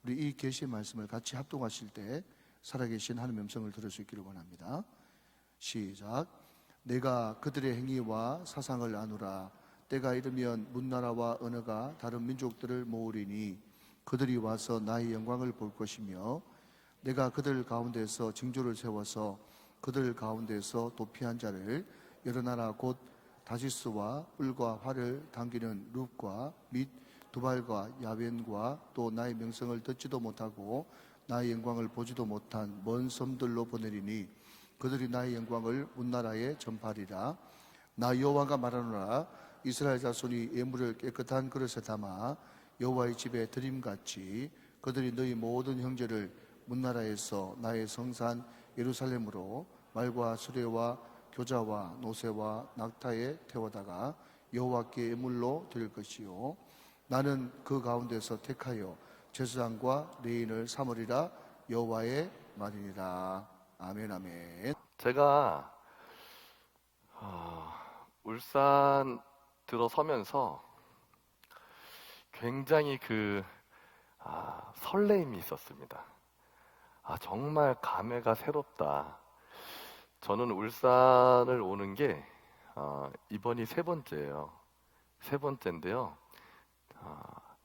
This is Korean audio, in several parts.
우리 이 계시의 말씀을 같이 합동하실 때 살아계신 하나님의 음성을 들을 수 있기를 원합니다. 시작. 내가 그들의 행위와 사상을 아노라. 때가 이르면 문나라와 언어가 다른 민족들을 모으리니 그들이 와서 나의 영광을 볼 것이며 내가 그들 가운데서 징조를 세워서 그들 가운데서 도피한 자를 여러 나라 곧 다시스와 뿔과 활을 당기는 룹과 및 두발과 야벤과 또 나의 명성을 듣지도 못하고 나의 영광을 보지도 못한 먼 섬들로 보내리니 그들이 나의 영광을 문나라에 전파하리라. 나 여호와가 말하노라. 이스라엘 자손이 예물을 깨끗한 그릇에 담아 여호와의 집에 드림같이 그들이 너희 모든 형제를 문나라에서 나의 성산 예루살렘으로 말과 수레와 교자와 노새와 낙타에 태워다가 여호와께 예물로 드릴 것이요 나는 그 가운데서 택하여 제사장과 레인을 삼으리라. 여호와의 말이니라. 아멘. 아멘. 제가 울산 들어서면서 굉장히 설레임이 있었습니다. 정말 감회가 새롭다. 저는 울산을 오는 게 이번이 세 번째예요. 세 번째인데요.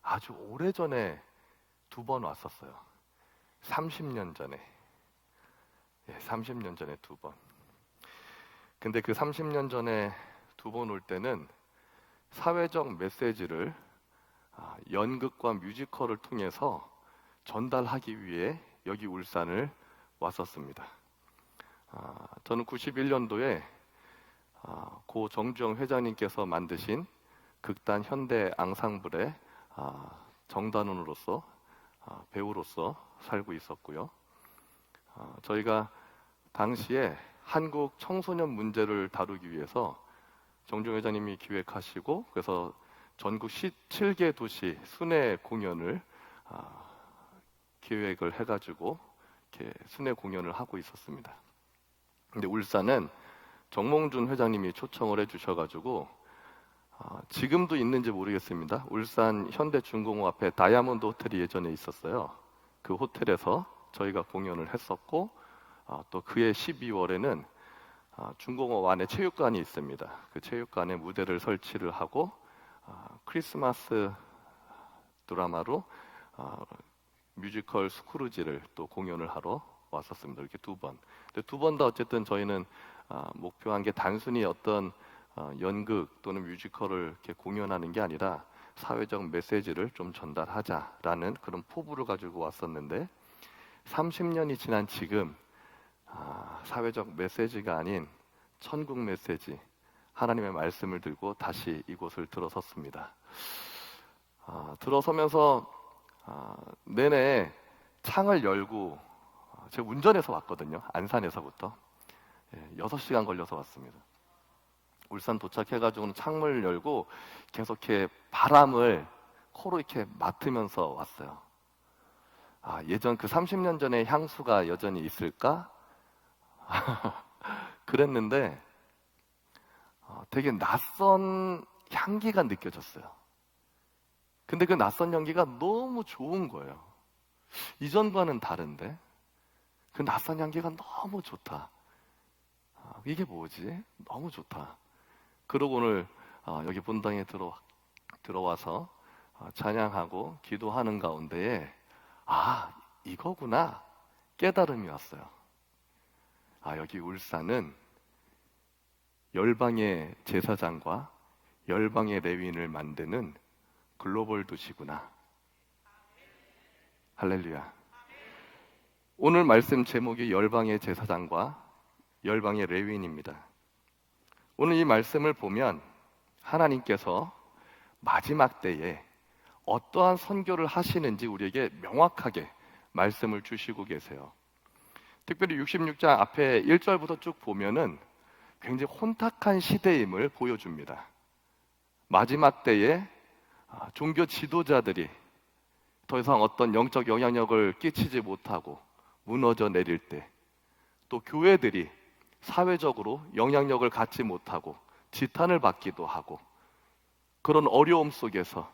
아주 오래전에 두 번 왔었어요. 30년 전에. 30년 전에 두 번. 근데 그 30년 전에 두 번 올 때는 사회적 메시지를 연극과 뮤지컬을 통해서 전달하기 위해 여기 울산을 왔었습니다. 저는 91년도에 고 정주영 회장님께서 만드신 극단 현대 앙상블의 정단원으로서 배우로서 살고 있었고요. 저희가 당시에 한국 청소년 문제를 다루기 위해서 정주영 회장님이 기획하시고 그래서 전국 17개 도시 순회 공연을 기획을 해가지고 이렇게 순회 공연을 하고 있었습니다. 근데 울산은 정몽준 회장님이 초청을 해주셔가지고 지금도 있는지 모르겠습니다. 울산 현대중공업 앞에 다이아몬드 호텔이 예전에 있었어요. 그 호텔에서 저희가 공연을 했었고 또 그해 12월에는 중공업 안에 체육관이 있습니다. 그 체육관에 무대를 설치를 하고 크리스마스 드라마로 뮤지컬 스크루지를 또 공연을 하러 왔었습니다. 이렇게 두 번. 근데 두 번 다 어쨌든 저희는 목표한 게 단순히 어떤 연극 또는 뮤지컬을 이렇게 공연하는 게 아니라 사회적 메시지를 좀 전달하자라는 그런 포부를 가지고 왔었는데 30년이 지난 지금 사회적 메시지가 아닌 천국 메시지 하나님의 말씀을 들고 다시 이곳을 들어섰습니다. 들어서면서 내내 창을 열고 제가 운전해서 왔거든요. 안산에서부터 6시간 걸려서 왔습니다. 울산 도착해가지고는 창문을 열고 계속 이렇게 바람을 코로 이렇게 맡으면서 왔어요. 예전 그 30년 전의 향수가 여전히 있을까? 그랬는데 되게 낯선 향기가 느껴졌어요. 근데 그 낯선 향기가 너무 좋은 거예요. 이전과는 다른데 그 낯선 향기가 너무 좋다. 이게 뭐지? 너무 좋다. 그러고 오늘 여기 본당에 들어와서 찬양하고 기도하는 가운데에 이거구나 깨달음이 왔어요. 여기 울산은 열방의 제사장과 열방의 레위인을 만드는 글로벌 도시구나. 할렐루야. 오늘 말씀 제목이 열방의 제사장과 열방의 레위인입니다. 오늘 이 말씀을 보면 하나님께서 마지막 때에 어떠한 선교를 하시는지 우리에게 명확하게 말씀을 주시고 계세요. 특별히 66장 앞에 1절부터 쭉 보면은 굉장히 혼탁한 시대임을 보여줍니다. 마지막 때에 종교 지도자들이 더 이상 어떤 영적 영향력을 끼치지 못하고 무너져 내릴 때, 또 교회들이 사회적으로 영향력을 갖지 못하고 지탄을 받기도 하고 그런 어려움 속에서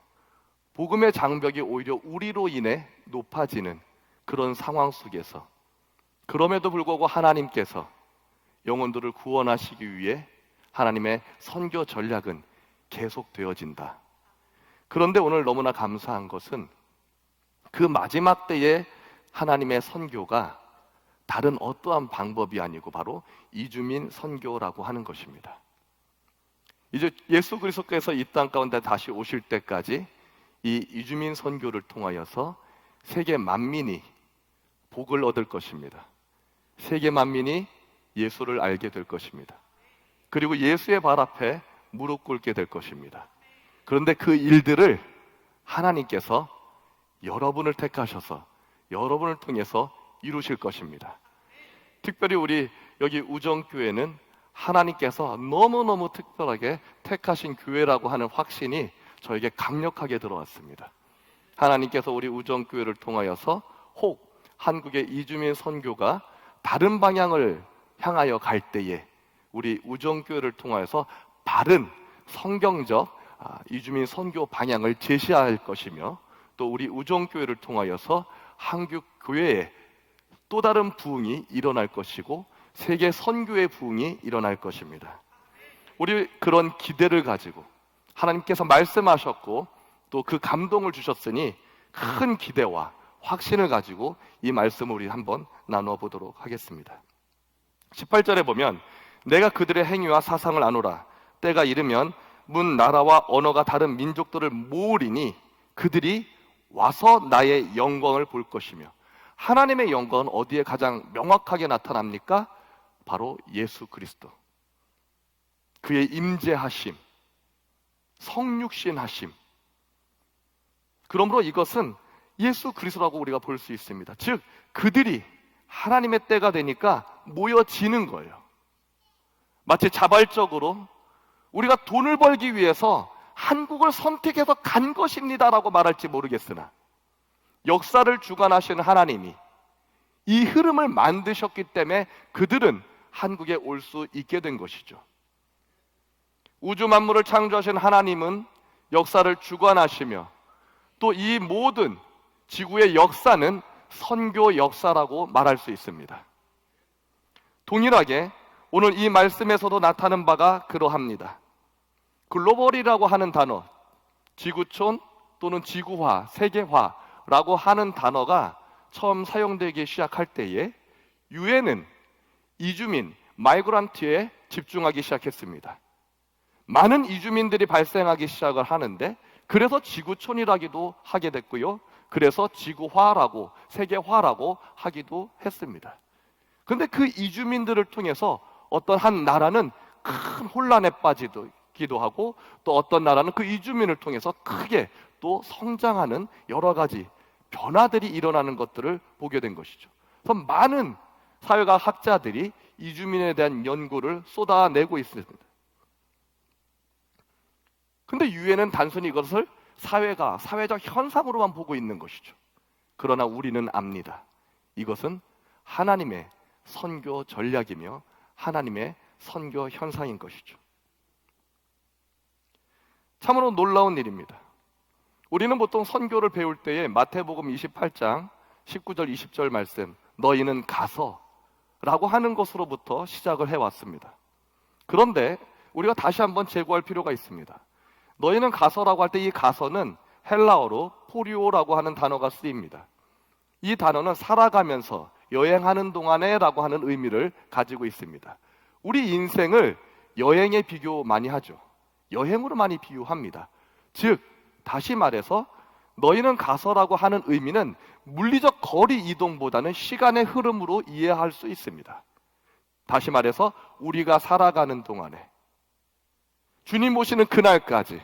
복음의 장벽이 오히려 우리로 인해 높아지는 그런 상황 속에서, 그럼에도 불구하고 하나님께서 영혼들을 구원하시기 위해 하나님의 선교 전략은 계속되어진다. 그런데 오늘 너무나 감사한 것은 그 마지막 때에 하나님의 선교가 다른 어떠한 방법이 아니고 바로 이주민 선교라고 하는 것입니다. 이제 예수 그리스도께서 이 땅 가운데 다시 오실 때까지 이 이주민 선교를 통하여서 세계 만민이 복을 얻을 것입니다. 세계 만민이 예수를 알게 될 것입니다. 그리고 예수의 발 앞에 무릎 꿇게 될 것입니다. 그런데 그 일들을 하나님께서 여러분을 택하셔서 여러분을 통해서 이루실 것입니다. 특별히 우리 여기 우정교회는 하나님께서 너무너무 특별하게 택하신 교회라고 하는 확신이 저에게 강력하게 들어왔습니다. 하나님께서 우리 우정교회를 통하여서 혹 한국의 이주민 선교가 다른 방향을 향하여 갈 때에 우리 우정교회를 통하여서 바른 성경적 이주민 선교 방향을 제시할 것이며, 또 우리 우정교회를 통하여서 한국 교회에 또 다른 부흥이 일어날 것이고 세계 선교의 부흥이 일어날 것입니다. 우리 그런 기대를 가지고 하나님께서 말씀하셨고 또 그 감동을 주셨으니 큰 기대와 확신을 가지고 이 말씀을 우리 한번 나누어 보도록 하겠습니다. 18절에 보면 내가 그들의 행위와 사상을 아노라. 때가 이르면 문 나라와 언어가 다른 민족들을 모으리니 그들이 와서 나의 영광을 볼 것이며. 하나님의 영광은 어디에 가장 명확하게 나타납니까? 바로 예수 그리스도. 그의 임재하심, 성육신하심. 그러므로 이것은 예수 그리스도라고 우리가 볼 수 있습니다. 즉 그들이 하나님의 때가 되니까 모여지는 거예요. 마치 자발적으로 우리가 돈을 벌기 위해서 한국을 선택해서 간 것입니다라고 말할지 모르겠으나 역사를 주관하시는 하나님이 이 흐름을 만드셨기 때문에 그들은 한국에 올 수 있게 된 것이죠. 우주 만물을 창조하신 하나님은 역사를 주관하시며 또 이 모든 지구의 역사는 선교 역사라고 말할 수 있습니다. 동일하게 오늘 이 말씀에서도 나타나는 바가 그러합니다. 글로벌이라고 하는 단어, 지구촌 또는 지구화, 세계화라고 하는 단어가 처음 사용되기 시작할 때에 유엔은 이주민, 마이그란트에 집중하기 시작했습니다. 많은 이주민들이 발생하기 시작을 하는데 그래서 지구촌이라기도 하게 됐고요. 그래서 지구화라고, 세계화라고 하기도 했습니다. 그런데 그 이주민들을 통해서 어떤 한 나라는 큰 혼란에 빠지기도 하고 또 어떤 나라는 그 이주민을 통해서 크게 또 성장하는 여러 가지 변화들이 일어나는 것들을 보게 된 것이죠. 그래서 많은 사회학 학자들이 이주민에 대한 연구를 쏟아내고 있습니다. 근데 유엔은 단순히 이것을 사회적 현상으로만 보고 있는 것이죠. 그러나 우리는 압니다. 이것은 하나님의 선교 전략이며 하나님의 선교 현상인 것이죠. 참으로 놀라운 일입니다. 우리는 보통 선교를 배울 때에 마태복음 28장 19절 20절 말씀 너희는 가서 라고 하는 것으로부터 시작을 해왔습니다. 그런데 우리가 다시 한번 재고할 필요가 있습니다. 너희는 가서라고 할 때 이 가서는 헬라어로 포리오라고 하는 단어가 쓰입니다. 이 단어는 살아가면서 여행하는 동안에 라고 하는 의미를 가지고 있습니다. 우리 인생을 여행에 비교 많이 하죠. 여행으로 많이 비유합니다. 즉 다시 말해서 너희는 가서라고 하는 의미는 물리적 거리 이동보다는 시간의 흐름으로 이해할 수 있습니다. 다시 말해서 우리가 살아가는 동안에 주님 오시는 그날까지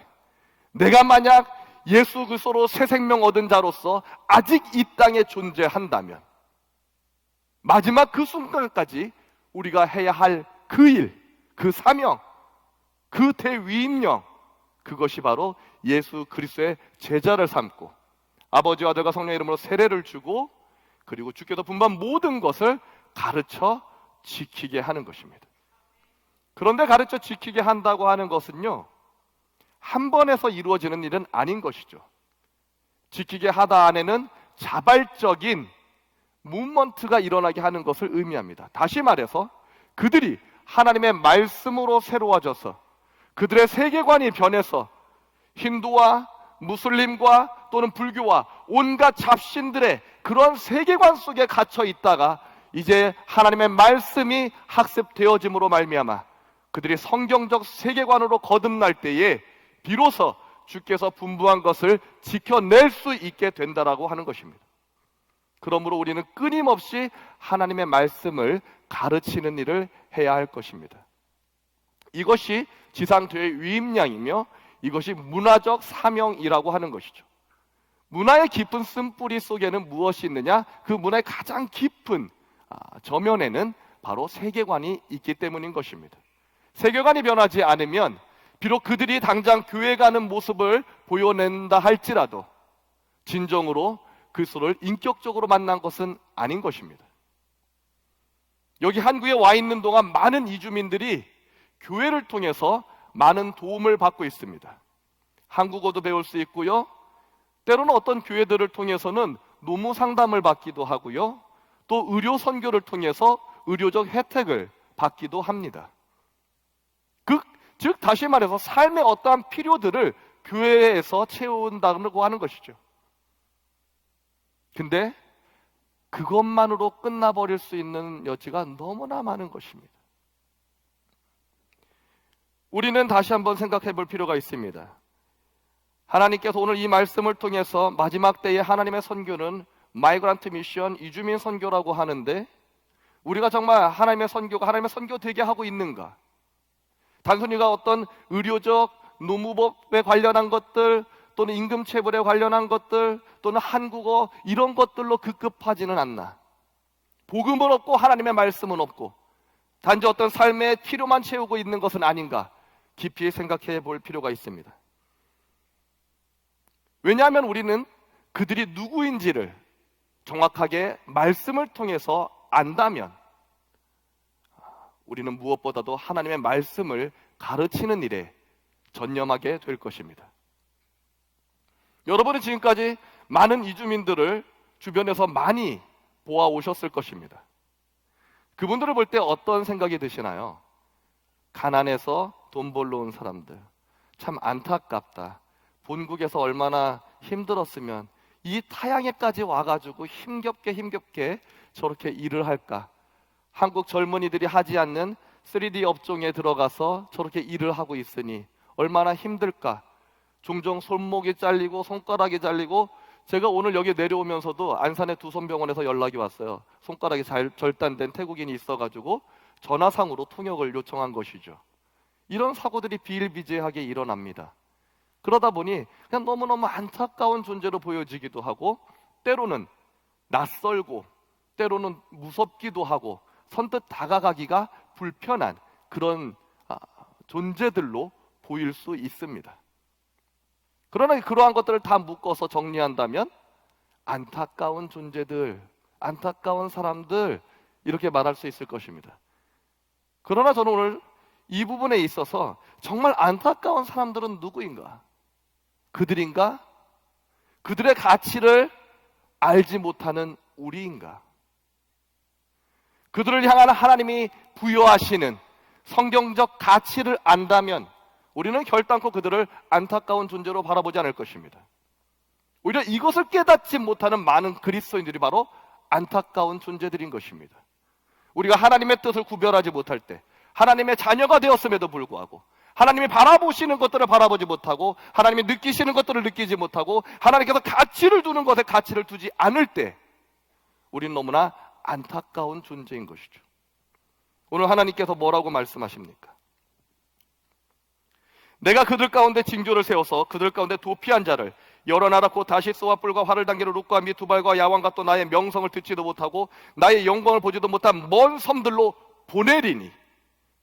내가 만약 예수 그리스도로 새 생명 얻은 자로서 아직 이 땅에 존재한다면 마지막 그 순간까지 우리가 해야 할 그 일, 그 사명, 그 대위임령, 그것이 바로 예수 그리스도의 제자를 삼고 아버지와 아들과 성령의 이름으로 세례를 주고 그리고 주께서 분부한 모든 것을 가르쳐 지키게 하는 것입니다. 그런데 가르쳐 지키게 한다고 하는 것은요, 한 번에서 이루어지는 일은 아닌 것이죠. 지키게 하다 안에는 자발적인 무브먼트가 일어나게 하는 것을 의미합니다. 다시 말해서 그들이 하나님의 말씀으로 새로워져서 그들의 세계관이 변해서 힌두와 무슬림과 또는 불교와 온갖 잡신들의 그런 세계관 속에 갇혀 있다가 이제 하나님의 말씀이 학습되어짐으로 말미암아 그들이 성경적 세계관으로 거듭날 때에 비로소 주께서 분부한 것을 지켜낼 수 있게 된다라고 하는 것입니다. 그러므로 우리는 끊임없이 하나님의 말씀을 가르치는 일을 해야 할 것입니다. 이것이 지상교회의 위임량이며 이것이 문화적 사명이라고 하는 것이죠. 문화의 깊은 쓴뿌리 속에는 무엇이 있느냐? 그 문화의 가장 깊은 저면에는 바로 세계관이 있기 때문인 것입니다. 세계관이 변하지 않으면 비록 그들이 당장 교회 가는 모습을 보여낸다 할지라도 진정으로 그리스도를 인격적으로 만난 것은 아닌 것입니다. 여기 한국에 와 있는 동안 많은 이주민들이 교회를 통해서 많은 도움을 받고 있습니다. 한국어도 배울 수 있고요. 때로는 어떤 교회들을 통해서는 노무 상담을 받기도 하고요. 또 의료 선교를 통해서 의료적 혜택을 받기도 합니다. 즉 다시 말해서 삶의 어떠한 필요들을 교회에서 채운다고 하는 것이죠. 근데 그것만으로 끝나버릴 수 있는 여지가 너무나 많은 것입니다. 우리는 다시 한번 생각해 볼 필요가 있습니다. 하나님께서 오늘 이 말씀을 통해서 마지막 때의 하나님의 선교는 마이그란트 미션, 이주민 선교라고 하는데 우리가 정말 하나님의 선교가 하나님의 선교 되게 하고 있는가? 단순히가 어떤 의료적 노무법에 관련한 것들 또는 임금체불에 관련한 것들 또는 한국어 이런 것들로 급급하지는 않나. 복음은 없고 하나님의 말씀은 없고 단지 어떤 삶의 필요만 채우고 있는 것은 아닌가 깊이 생각해 볼 필요가 있습니다. 왜냐하면 우리는 그들이 누구인지를 정확하게 말씀을 통해서 안다면 우리는 무엇보다도 하나님의 말씀을 가르치는 일에 전념하게 될 것입니다. 여러분은 지금까지 많은 이주민들을 주변에서 많이 보아오셨을 것입니다. 그분들을 볼 때 어떤 생각이 드시나요? 가난해서 돈 벌러 온 사람들, 참 안타깝다. 본국에서 얼마나 힘들었으면 이 타양에까지 와가지고 힘겹게 저렇게 일을 할까? 한국 젊은이들이 하지 않는 3D 업종에 들어가서 저렇게 일을 하고 있으니 얼마나 힘들까? 종종 손목이 잘리고 손가락이 잘리고 제가 오늘 여기 내려오면서도 안산의 두손병원에서 연락이 왔어요. 손가락이 절단된 태국인이 있어가지고 전화상으로 통역을 요청한 것이죠. 이런 사고들이 비일비재하게 일어납니다. 그러다 보니 그냥 너무너무 안타까운 존재로 보여지기도 하고 때로는 낯설고 때로는 무섭기도 하고 선뜻 다가가기가 불편한 그런 존재들로 보일 수 있습니다. 그러나 그러한 것들을 다 묶어서 정리한다면 안타까운 존재들, 안타까운 사람들 이렇게 말할 수 있을 것입니다. 그러나 저는 오늘 이 부분에 있어서 정말 안타까운 사람들은 누구인가? 그들인가? 그들의 가치를 알지 못하는 우리인가? 그들을 향한 하나님이 부여하시는 성경적 가치를 안다면 우리는 결단코 그들을 안타까운 존재로 바라보지 않을 것입니다. 오히려 이것을 깨닫지 못하는 많은 그리스도인들이 바로 안타까운 존재들인 것입니다. 우리가 하나님의 뜻을 구별하지 못할 때 하나님의 자녀가 되었음에도 불구하고 하나님이 바라보시는 것들을 바라보지 못하고 하나님이 느끼시는 것들을 느끼지 못하고 하나님께서 가치를 두는 것에 가치를 두지 않을 때 우리는 너무나 안타까운 존재인 것이죠. 오늘 하나님께서 뭐라고 말씀하십니까? 내가 그들 가운데 징조를 세워서 그들 가운데 도피한 자를 여러 나라 곧 다시스와 뿔과 활을 당기는 룩과 및 두발과 야왕과 또 나의 명성을 듣지도 못하고 나의 영광을 보지도 못한 먼 섬들로 보내리니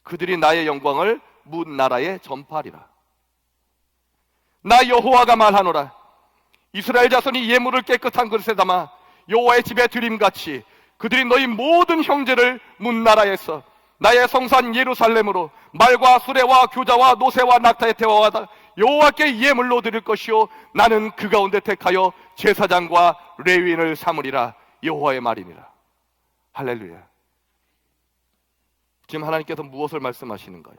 그들이 나의 영광을 문 나라에 전파하리라. 나 여호와가 말하노라. 이스라엘 자손이 예물을 깨끗한 그릇에 담아 여호와의 집에 드림같이 그들이 너희 모든 형제를 문 나라에서 나의 성산 예루살렘으로 말과 수레와 교자와 노새와 낙타의 태화와 여호와께 예물로 드릴 것이요 나는 그 가운데 택하여 제사장과 레위인을 삼으리라. 여호와의 말이니라. 할렐루야. 지금 하나님께서 무엇을 말씀하시는가요?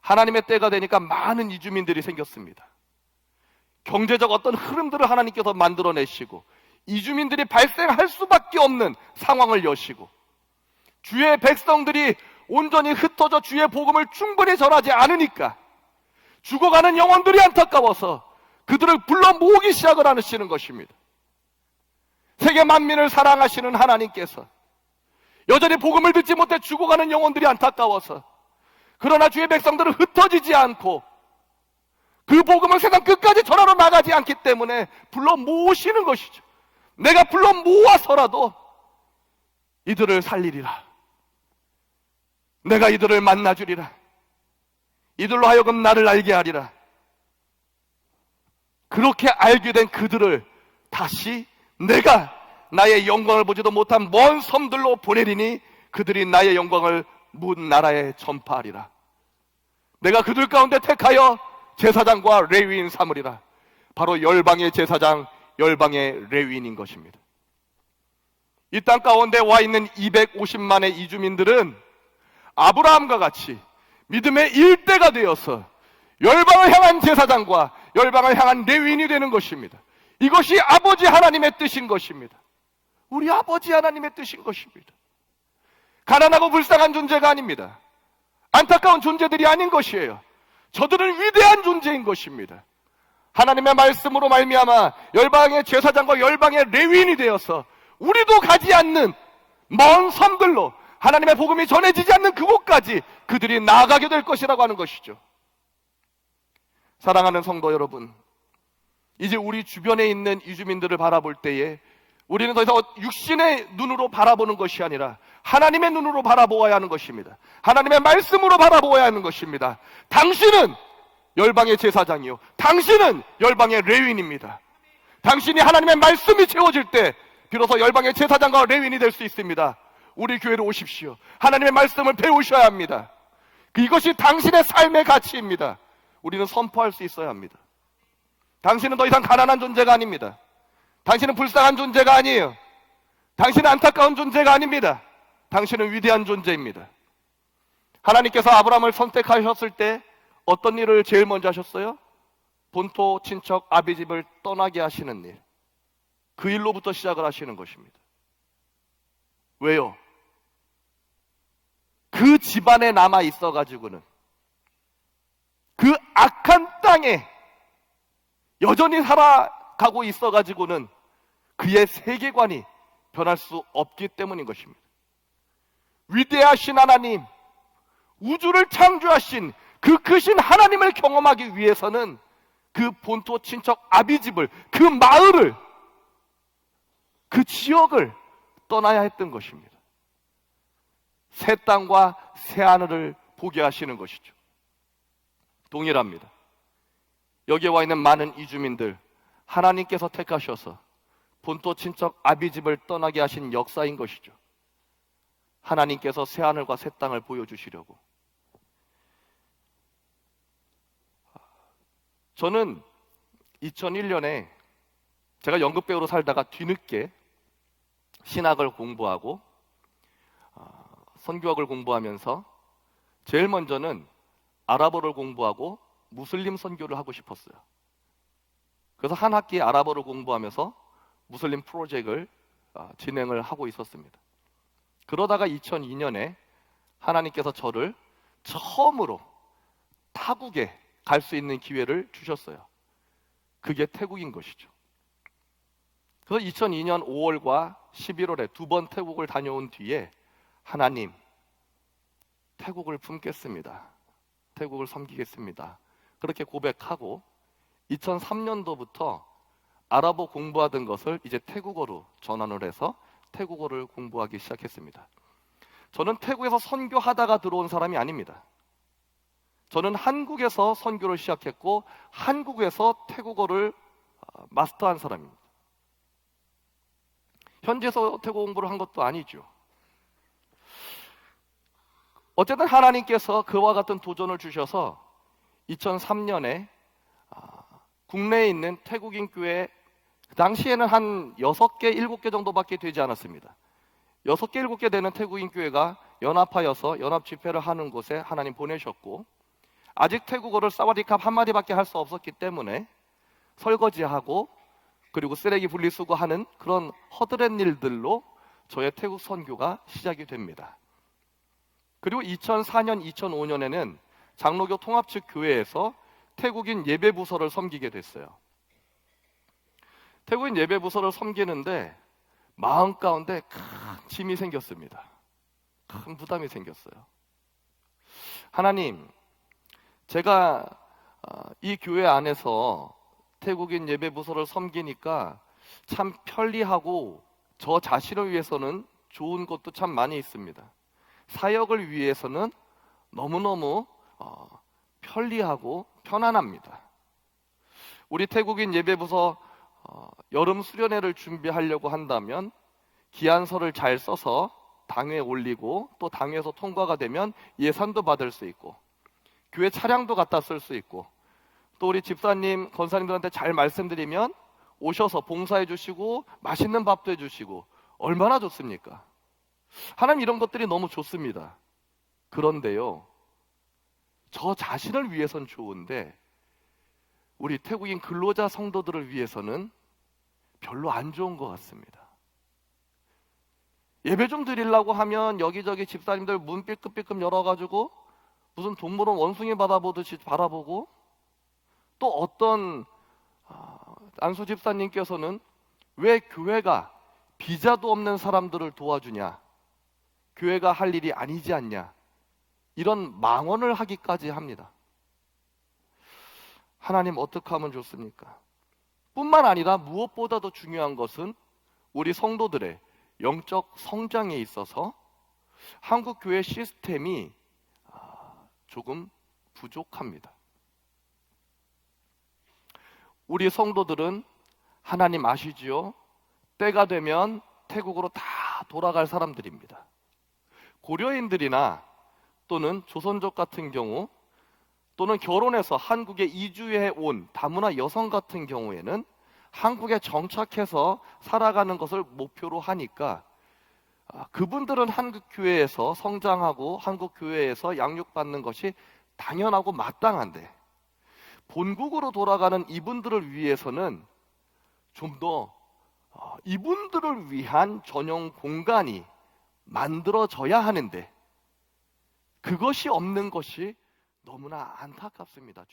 하나님의 때가 되니까 많은 이주민들이 생겼습니다. 경제적 어떤 흐름들을 하나님께서 만들어내시고 이주민들이 발생할 수밖에 없는 상황을 여시고 주의 백성들이 온전히 흩어져 주의 복음을 충분히 전하지 않으니까 죽어가는 영혼들이 안타까워서 그들을 불러 모으기 시작을 하시는 것입니다. 세계 만민을 사랑하시는 하나님께서 여전히 복음을 듣지 못해 죽어가는 영혼들이 안타까워서 그러나 주의 백성들은 흩어지지 않고 그 복음을 세상 끝까지 전하러 나가지 않기 때문에 불러 모으시는 것이죠. 내가 불러 모아서라도 이들을 살리리라. 내가 이들을 만나주리라. 이들로 하여금 나를 알게 하리라. 그렇게 알게 된 그들을 다시 내가 나의 영광을 보지도 못한 먼 섬들로 보내리니 그들이 나의 영광을 문 나라에 전파하리라. 내가 그들 가운데 택하여 제사장과 레위인 삼으리라. 바로 열방의 제사장, 열방의 레위인인 것입니다. 이 땅 가운데 와 있는 250만의 이주민들은 아브라함과 같이 믿음의 일대가 되어서 열방을 향한 제사장과 열방을 향한 레위인이 되는 것입니다. 이것이 아버지 하나님의 뜻인 것입니다. 우리 아버지 하나님의 뜻인 것입니다. 가난하고 불쌍한 존재가 아닙니다. 안타까운 존재들이 아닌 것이에요. 저들은 위대한 존재인 것입니다. 하나님의 말씀으로 말미암아 열방의 제사장과 열방의 레위인이 되어서 우리도 가지 않는 먼 섬들로 하나님의 복음이 전해지지 않는 그곳까지 그들이 나아가게 될 것이라고 하는 것이죠. 사랑하는 성도 여러분, 이제 우리 주변에 있는 이주민들을 바라볼 때에 우리는 더 이상 육신의 눈으로 바라보는 것이 아니라 하나님의 눈으로 바라보아야 하는 것입니다. 하나님의 말씀으로 바라보아야 하는 것입니다. 당신은 열방의 제사장이요, 당신은 열방의 레위인입니다. 당신이 하나님의 말씀이 채워질 때 비로소 열방의 제사장과 레위인이 될 수 있습니다. 우리 교회로 오십시오. 하나님의 말씀을 배우셔야 합니다. 이것이 당신의 삶의 가치입니다. 우리는 선포할 수 있어야 합니다. 당신은 더 이상 가난한 존재가 아닙니다. 당신은 불쌍한 존재가 아니에요. 당신은 안타까운 존재가 아닙니다. 당신은 위대한 존재입니다. 하나님께서 아브라함을 선택하셨을 때 어떤 일을 제일 먼저 하셨어요? 본토 친척 아비집을 떠나게 하시는 일, 그 일로부터 시작을 하시는 것입니다. 왜요? 그 집안에 남아 있어가지고는 그 악한 땅에 여전히 살아가고 있어가지고는 그의 세계관이 변할 수 없기 때문인 것입니다. 위대하신 하나님, 우주를 창조하신 그 크신 하나님을 경험하기 위해서는 그 본토 친척 아비집을, 그 마을을, 그 지역을 떠나야 했던 것입니다. 새 땅과 새 하늘을 보게 하시는 것이죠. 동일합니다. 여기에 와 있는 많은 이주민들, 하나님께서 택하셔서 본토 친척 아비집을 떠나게 하신 역사인 것이죠. 하나님께서 새 하늘과 새 땅을 보여주시려고. 저는 2001년에 제가 연극배우로 살다가 뒤늦게 신학을 공부하고 선교학을 공부하면서 제일 먼저는 아랍어를 공부하고 무슬림 선교를 하고 싶었어요. 그래서 한 학기 아랍어를 공부하면서 무슬림 프로젝트를 진행을 하고 있었습니다. 그러다가 2002년에 하나님께서 저를 처음으로 타국에 갈 수 있는 기회를 주셨어요. 그게 태국인 것이죠. 그래서 2002년 5월과 11월에 두 번 태국을 다녀온 뒤에 하나님, 태국을 품겠습니다. 태국을 섬기겠습니다. 그렇게 고백하고 2003년도부터 아랍어 공부하던 것을 이제 태국어로 전환을 해서 태국어를 공부하기 시작했습니다. 저는 태국에서 선교하다가 들어온 사람이 아닙니다. 저는 한국에서 선교를 시작했고 한국에서 태국어를 마스터한 사람입니다. 현지에서 태국어 공부를 한 것도 아니죠. 어쨌든 하나님께서 그와 같은 도전을 주셔서 2003년에 국내에 있는 태국인 교회, 그 당시에는 한 6개, 7개 정도밖에 되지 않았습니다. 6개, 7개 되는 태국인 교회가 연합하여서 연합 집회를 하는 곳에 하나님 보내셨고, 아직 태국어를 사와디캅 한마디밖에 할 수 없었기 때문에 설거지하고 그리고 쓰레기 분리수거하는 그런 허드렛 일들로 저의 태국 선교가 시작이 됩니다. 그리고 2004년, 2005년에는 장로교 통합 측 교회에서 태국인 예배부서를 섬기게 됐어요. 태국인 예배부서를 섬기는데 마음 가운데 큰 짐이 생겼습니다. 큰 부담이 생겼어요. 하나님, 제가 이 교회 안에서 태국인 예배부서를 섬기니까 참 편리하고 저 자신을 위해서는 좋은 것도 참 많이 있습니다. 사역을 위해서는 너무너무 편리하고 편안합니다. 우리 태국인 예배부서 여름 수련회를 준비하려고 한다면 기한서를 잘 써서 당회에 올리고 또 당회에서 통과가 되면 예산도 받을 수 있고 교회 차량도 갖다 쓸 수 있고 또 우리 집사님, 권사님들한테 잘 말씀드리면 오셔서 봉사해 주시고 맛있는 밥도 해주시고 얼마나 좋습니까? 하나님, 이런 것들이 너무 좋습니다. 그런데요, 저 자신을 위해선 좋은데 우리 태국인 근로자 성도들을 위해서는 별로 안 좋은 것 같습니다. 예배 좀 드리려고 하면 여기저기 집사님들 문 삐끗삐끗 열어가지고 무슨 동물원 원숭이 바라보듯이 바라보고, 또 어떤 안수 집사님께서는 왜 교회가 비자도 없는 사람들을 도와주냐, 교회가 할 일이 아니지 않냐, 이런 망언을 하기까지 합니다. 하나님, 어떻게 하면 좋습니까? 뿐만 아니라 무엇보다도 중요한 것은 우리 성도들의 영적 성장에 있어서 한국 교회 시스템이 조금 부족합니다. 우리 성도들은 하나님 아시지요? 때가 되면 태국으로 다 돌아갈 사람들입니다. 고려인들이나 또는 조선족 같은 경우, 또는 결혼해서 한국에 이주해 온 다문화 여성 같은 경우에는 한국에 정착해서 살아가는 것을 목표로 하니까 그분들은 한국 교회에서 성장하고 한국 교회에서 양육받는 것이 당연하고 마땅한데, 본국으로 돌아가는 이분들을 위해서는 좀 더 이분들을 위한 전용 공간이 만들어져야 하는데 그것이 없는 것이 너무나 안타깝습니다.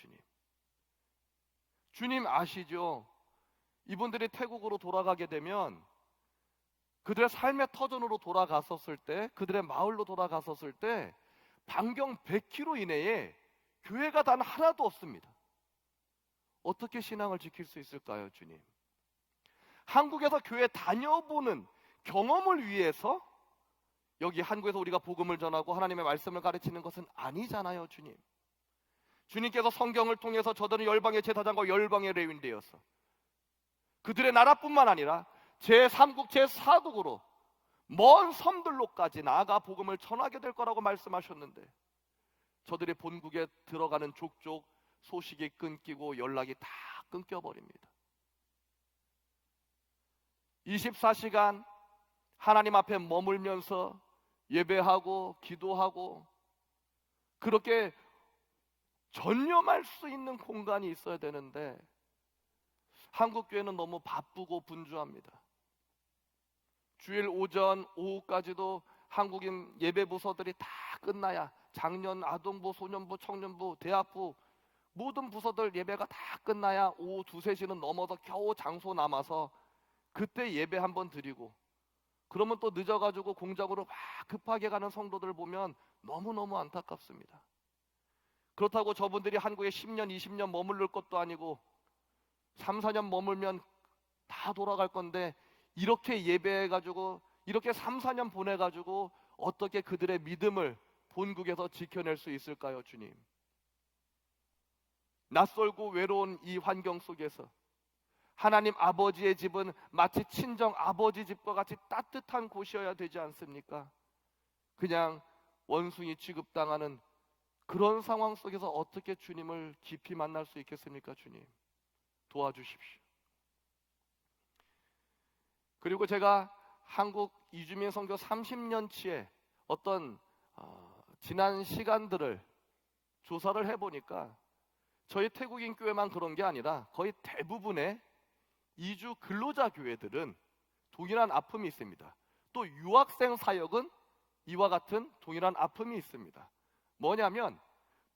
주님 아시죠? 이분들이 태국으로 돌아가게 되면 그들의 삶의 터전으로 돌아갔었을 때, 그들의 마을로 돌아갔었을 때 반경 100km 이내에 교회가 단 하나도 없습니다. 어떻게 신앙을 지킬 수 있을까요, 주님? 한국에서 교회 다녀보는 경험을 위해서 여기 한국에서 우리가 복음을 전하고 하나님의 말씀을 가르치는 것은 아니잖아요, 주님. 주님께서 성경을 통해서 저들은 열방의 제사장과 열방의 레위인 되어서 그들의 나라뿐만 아니라 제3국, 제4국으로 먼 섬들로까지 나아가 복음을 전하게 될 거라고 말씀하셨는데 저들의 본국에 들어가는 족족 소식이 끊기고 연락이 다 끊겨버립니다. 24시간 하나님 앞에 머물면서 예배하고 기도하고 그렇게 전념할 수 있는 공간이 있어야 되는데 한국 교회는 너무 바쁘고 분주합니다. 주일 오전, 오후까지도 한국인 예배 부서들이 다 끝나야 장년, 아동부, 소년부, 청년부, 대학부 모든 부서들 예배가 다 끝나야 오후 2, 3시는 넘어서 겨우 장소 남아서 그때 예배 한번 드리고, 그러면 또 늦어가지고 공장으로 막 급하게 가는 성도들 보면 너무너무 안타깝습니다. 그렇다고 저분들이 한국에 10년, 20년 머무를 것도 아니고 3, 4년 머물면 다 돌아갈 건데 이렇게 예배해가지고 이렇게 3, 4년 보내가지고 어떻게 그들의 믿음을 본국에서 지켜낼 수 있을까요, 주님? 낯설고 외로운 이 환경 속에서 하나님 아버지의 집은 마치 친정 아버지 집과 같이 따뜻한 곳이어야 되지 않습니까? 그냥 원숭이 취급당하는 그런 상황 속에서 어떻게 주님을 깊이 만날 수 있겠습니까, 주님? 도와주십시오. 그리고 제가 한국 이주민 선교 30년치의 어떤 지난 시간들을 조사를 해보니까 저희 태국인 교회만 그런 게 아니라 거의 대부분의 이주 근로자 교회들은 동일한 아픔이 있습니다. 또 유학생 사역은 이와 같은 동일한 아픔이 있습니다. 뭐냐면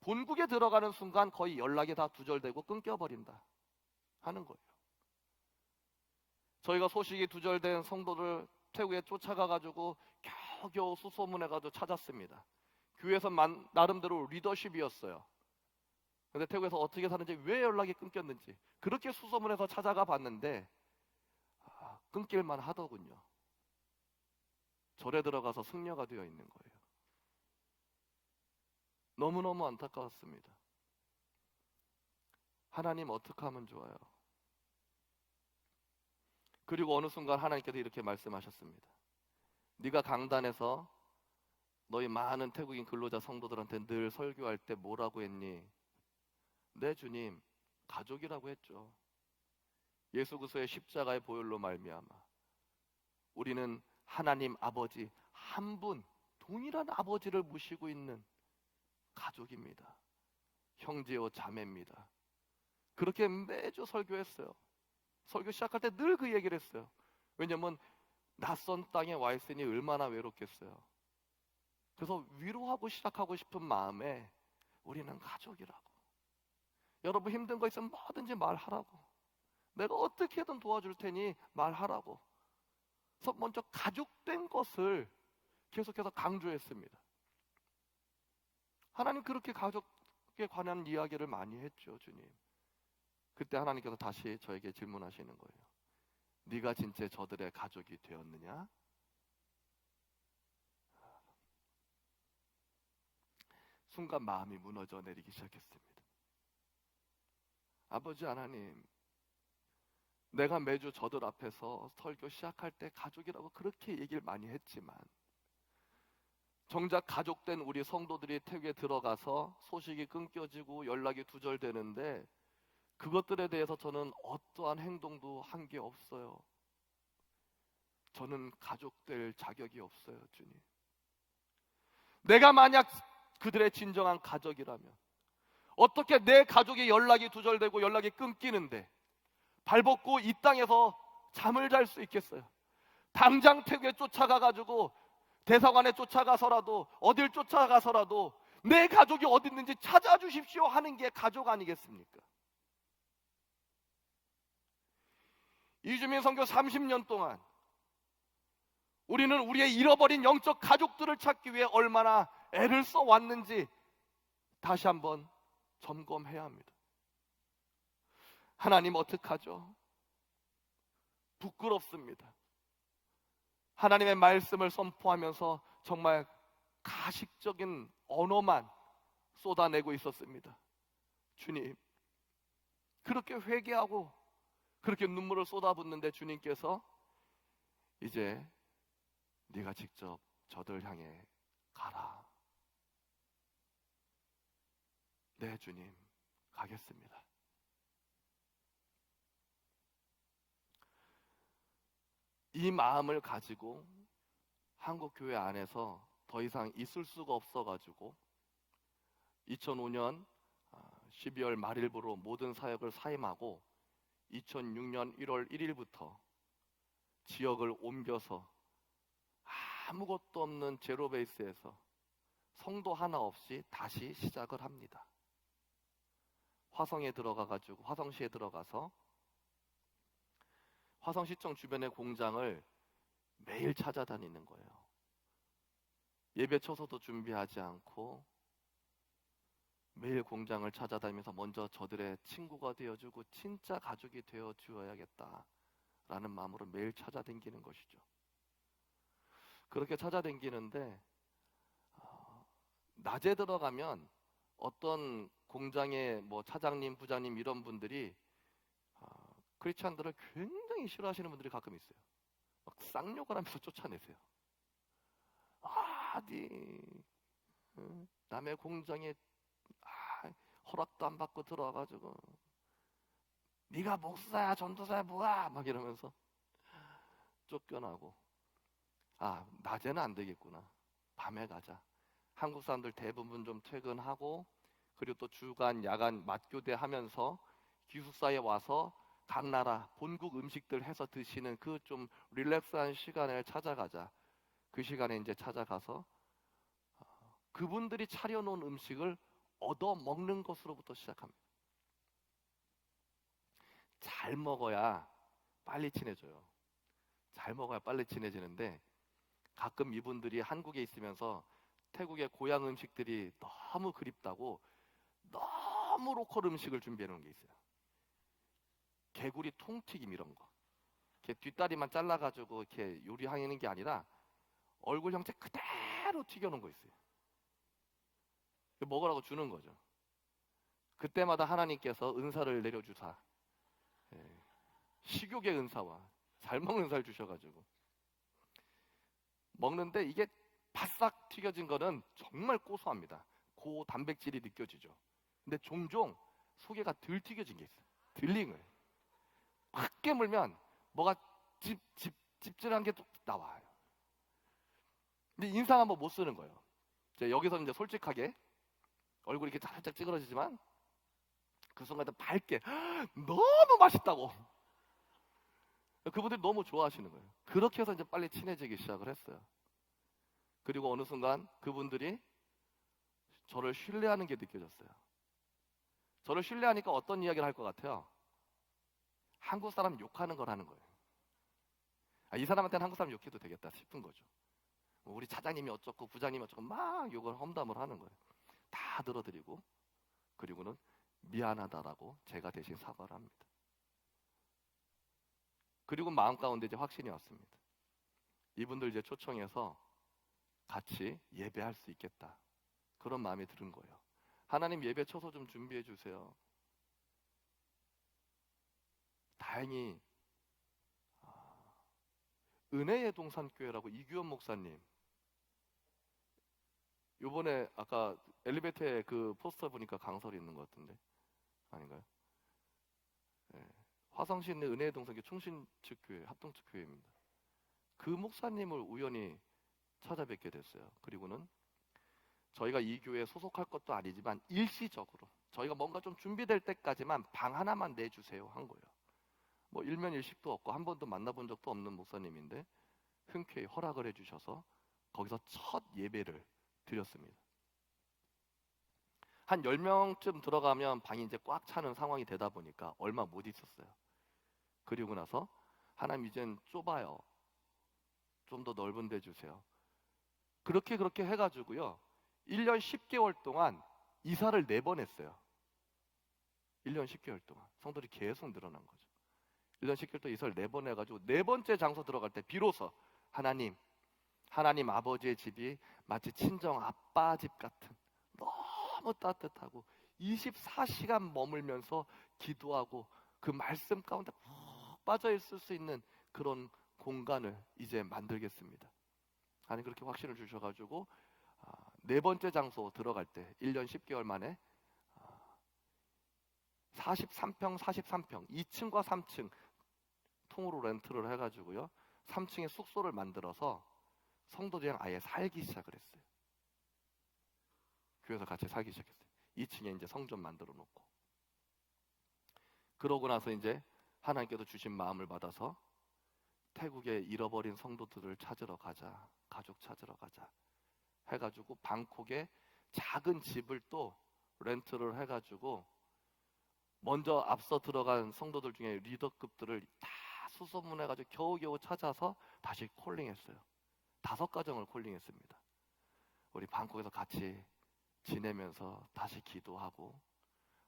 본국에 들어가는 순간 거의 연락이 다 두절되고 끊겨버린다 하는 거예요. 저희가 소식이 두절된 성도를 태국에 쫓아가가지고 겨우겨우 수소문해가지고 찾았습니다. 교회에서 나름대로 리더십이었어요. 근데 태국에서 어떻게 사는지, 왜 연락이 끊겼는지 그렇게 수소문해서 찾아가 봤는데 끊길만 하더군요. 절에 들어가서 승려가 되어 있는 거예요. 너무너무 안타까웠습니다. 하나님 어떻게 하면 좋아요? 그리고 어느 순간 하나님께서 이렇게 말씀하셨습니다. 네가 강단에서 너희 많은 태국인 근로자 성도들한테 늘 설교할 때 뭐라고 했니? 네 주님, 가족이라고 했죠. 예수 그리스도의 십자가의 보혈로 말미암아 우리는 하나님 아버지 한 분, 동일한 아버지를 모시고 있는 가족입니다. 형제요 자매입니다. 그렇게 매주 설교했어요. 설교 시작할 때 늘 그 얘기를 했어요. 왜냐하면 낯선 땅에 와 있으니 얼마나 외롭겠어요. 그래서 위로하고 시작하고 싶은 마음에 우리는 가족이라고. 여러분 힘든 거 있으면 뭐든지 말하라고. 내가 어떻게든 도와줄 테니 말하라고. 그래서 먼저 가족된 것을 계속해서 강조했습니다. 하나님 그렇게 가족에 관한 이야기를 많이 했죠, 주님. 그때 하나님께서 다시 저에게 질문하시는 거예요. 네가 진짜 저들의 가족이 되었느냐? 순간 마음이 무너져 내리기 시작했습니다. 아버지 하나님, 내가 매주 저들 앞에서 설교 시작할 때 가족이라고 그렇게 얘기를 많이 했지만 정작 가족된 우리 성도들이 태국에 들어가서 소식이 끊겨지고 연락이 두절되는데 그것들에 대해서 저는 어떠한 행동도 한 게 없어요. 저는 가족될 자격이 없어요, 주님. 내가 만약 그들의 진정한 가족이라면 어떻게 내 가족이 연락이 두절되고 연락이 끊기는데 발벗고 이 땅에서 잠을 잘 수 있겠어요? 당장 태국에 쫓아가가지고 대사관에 쫓아가서라도 어딜 쫓아가서라도 내 가족이 어디 있는지 찾아주십시오 하는 게 가족 아니겠습니까? 이주민 선교 30년 동안 우리는 우리의 잃어버린 영적 가족들을 찾기 위해 얼마나 애를 써왔는지 다시 한번 점검해야 합니다. 하나님 어떡하죠? 부끄럽습니다. 하나님의 말씀을 선포하면서 정말 가식적인 언어만 쏟아내고 있었습니다. 주님, 그렇게 회개하고 그렇게 눈물을 쏟아붓는데 주님께서 이제 네가 직접 저들 향해 가라. 네 주님, 가겠습니다. 이 마음을 가지고 한국 교회 안에서 더 이상 있을 수가 없어가지고 2005년 12월 말일부로 모든 사역을 사임하고 2006년 1월 1일부터 지역을 옮겨서 아무것도 없는 제로베이스에서 성도 하나 없이 다시 시작을 합니다. 화성시에 들어가서 화성시청 주변의 공장을 매일 찾아다니는 거예요. 예배 초소도 준비하지 않고 매일 공장을 찾아다니면서 먼저 저들의 친구가 되어주고 진짜 가족이 되어주어야겠다라는 마음으로 매일 찾아다니는 것이죠. 그렇게 찾아다니는데 낮에 들어가면 어떤 공장의 차장님, 부장님 이런 분들이 크리스찬들을 굉장히 싫어하시는 분들이 가끔 있어요. 막 쌍욕을 하면서 쫓아내세요. 남의 공장에 허락도 안 받고 들어와가지고 네가 목사야 전도사야 뭐야 막 이러면서 쫓겨나고, 아 낮에는 안 되겠구나, 밤에 가자. 한국 사람들 대부분 좀 퇴근하고, 그리고 또 주간 야간 맞교대 하면서 기숙사에 와서 각 나라 본국 음식들 해서 드시는 그 좀 릴렉스한 시간을 찾아가자. 그 시간에 이제 찾아가서 그분들이 차려놓은 음식을 얻어 먹는 것으로부터 시작합니다. 잘 먹어야 빨리 친해져요. 잘 먹어야 빨리 친해지는데, 가끔 이분들이 한국에 있으면서 태국의 고향 음식들이 너무 그립다고 너무 로컬 음식을 준비해 놓은 게 있어요. 개구리 통튀김 이런 거. 이렇게 뒷다리만 잘라가지고 이렇게 요리하는 게 아니라 얼굴 형체 그대로 튀겨놓은 거 있어요. 먹으라고 주는 거죠. 그때마다 하나님께서 은사를 내려주사, 식욕의 은사와 잘 먹는 은사를 주셔가지고 먹는데, 이게 바싹 튀겨진 거는 정말 고소합니다. 고단백질이 느껴지죠. 근데 종종 속에가 덜 튀겨진 게 있어요. 들링을 확 깨물면 뭐가 찝찝한 게 또 나와요. 근데 인상 한번 못 쓰는 거예요. 여기서 이제 솔직하게 얼굴이 이렇게 살짝 찌그러지지만 그 순간에 밝게 너무 맛있다고 그분들이 너무 좋아하시는 거예요. 그렇게 해서 이제 빨리 친해지기 시작을 했어요. 그리고 어느 순간 그분들이 저를 신뢰하는 게 느껴졌어요. 저를 신뢰하니까 어떤 이야기를 할 것 같아요? 한국 사람 욕하는 걸 하는 거예요. 이 사람한테는 한국 사람 욕해도 되겠다 싶은 거죠. 우리 차장님이 어쩌고 부장님이 어쩌고 막 욕을 험담을 하는 거예요. 다 들어드리고, 그리고는 미안하다라고 제가 대신 사과를 합니다. 그리고 마음 가운데 이제 확신이 왔습니다. 이분들 이제 초청해서 같이 예배할 수 있겠다, 그런 마음이 드는 거예요. 하나님 예배 처소 좀 준비해 주세요. 다행히 은혜의 동산교회라고 이규현 목사님, 요번에 아까 엘리베이터에 그 포스터 보니까 강설이 있는 것 같은데 아닌가요? 네. 화성시 있는 은혜의 동산교회 충신측 교회 합동측 교회입니다. 그 목사님을 우연히 찾아뵙게 됐어요. 그리고는 저희가 이 교회에 소속할 것도 아니지만 일시적으로 저희가 뭔가 좀 준비될 때까지만 방 하나만 내주세요 한 거예요. 뭐 일면일식도 없고 한 번도 만나본 적도 없는 목사님인데 흔쾌히 허락을 해주셔서 거기서 첫 예배를 드렸습니다. 한 10명쯤 들어가면 방이 이제 꽉 차는 상황이 되다 보니까 얼마 못 있었어요. 그리고 나서 하나님 이젠 좁아요, 좀 더 넓은 데 주세요. 그렇게 해가지고요 1년 10개월 동안 이사를 4번 했어요. 1년 10개월 동안 성도들이 계속 늘어난 거죠. 1년 10개월 동안 이사를 4번 해가지고 4번째 장소 들어갈 때 비로소 하나님 아버지의 집이 마치 친정 아빠 집 같은 너무 따뜻하고 24시간 머물면서 기도하고 그 말씀 가운데 푹 빠져 있을 수 있는 그런 공간을 이제 만들겠습니다. 하나님 그렇게 확신을 주셔가지고 4번째 장소 들어갈 때 1년 10개월 만에 43평 2층과 3층 통으로 렌트를 해가지고요 3층에 숙소를 만들어서 성도들이랑 아예 살기 시작을 했어요. 교회에서 같이 살기 시작했어요. 2층에 이제 성전 만들어 놓고. 그러고 나서 이제 하나님께서 주신 마음을 받아서 태국에 잃어버린 성도들을 찾으러 가자, 가족 찾으러 가자 해가지고 방콕에 작은 집을 또 렌트를 해가지고 먼저 앞서 들어간 성도들 중에 리더급들을 다 수소문해가지고 겨우겨우 찾아서 다시 콜링했어요. 5가정을 콜링했습니다. 우리 방콕에서 같이 지내면서 다시 기도하고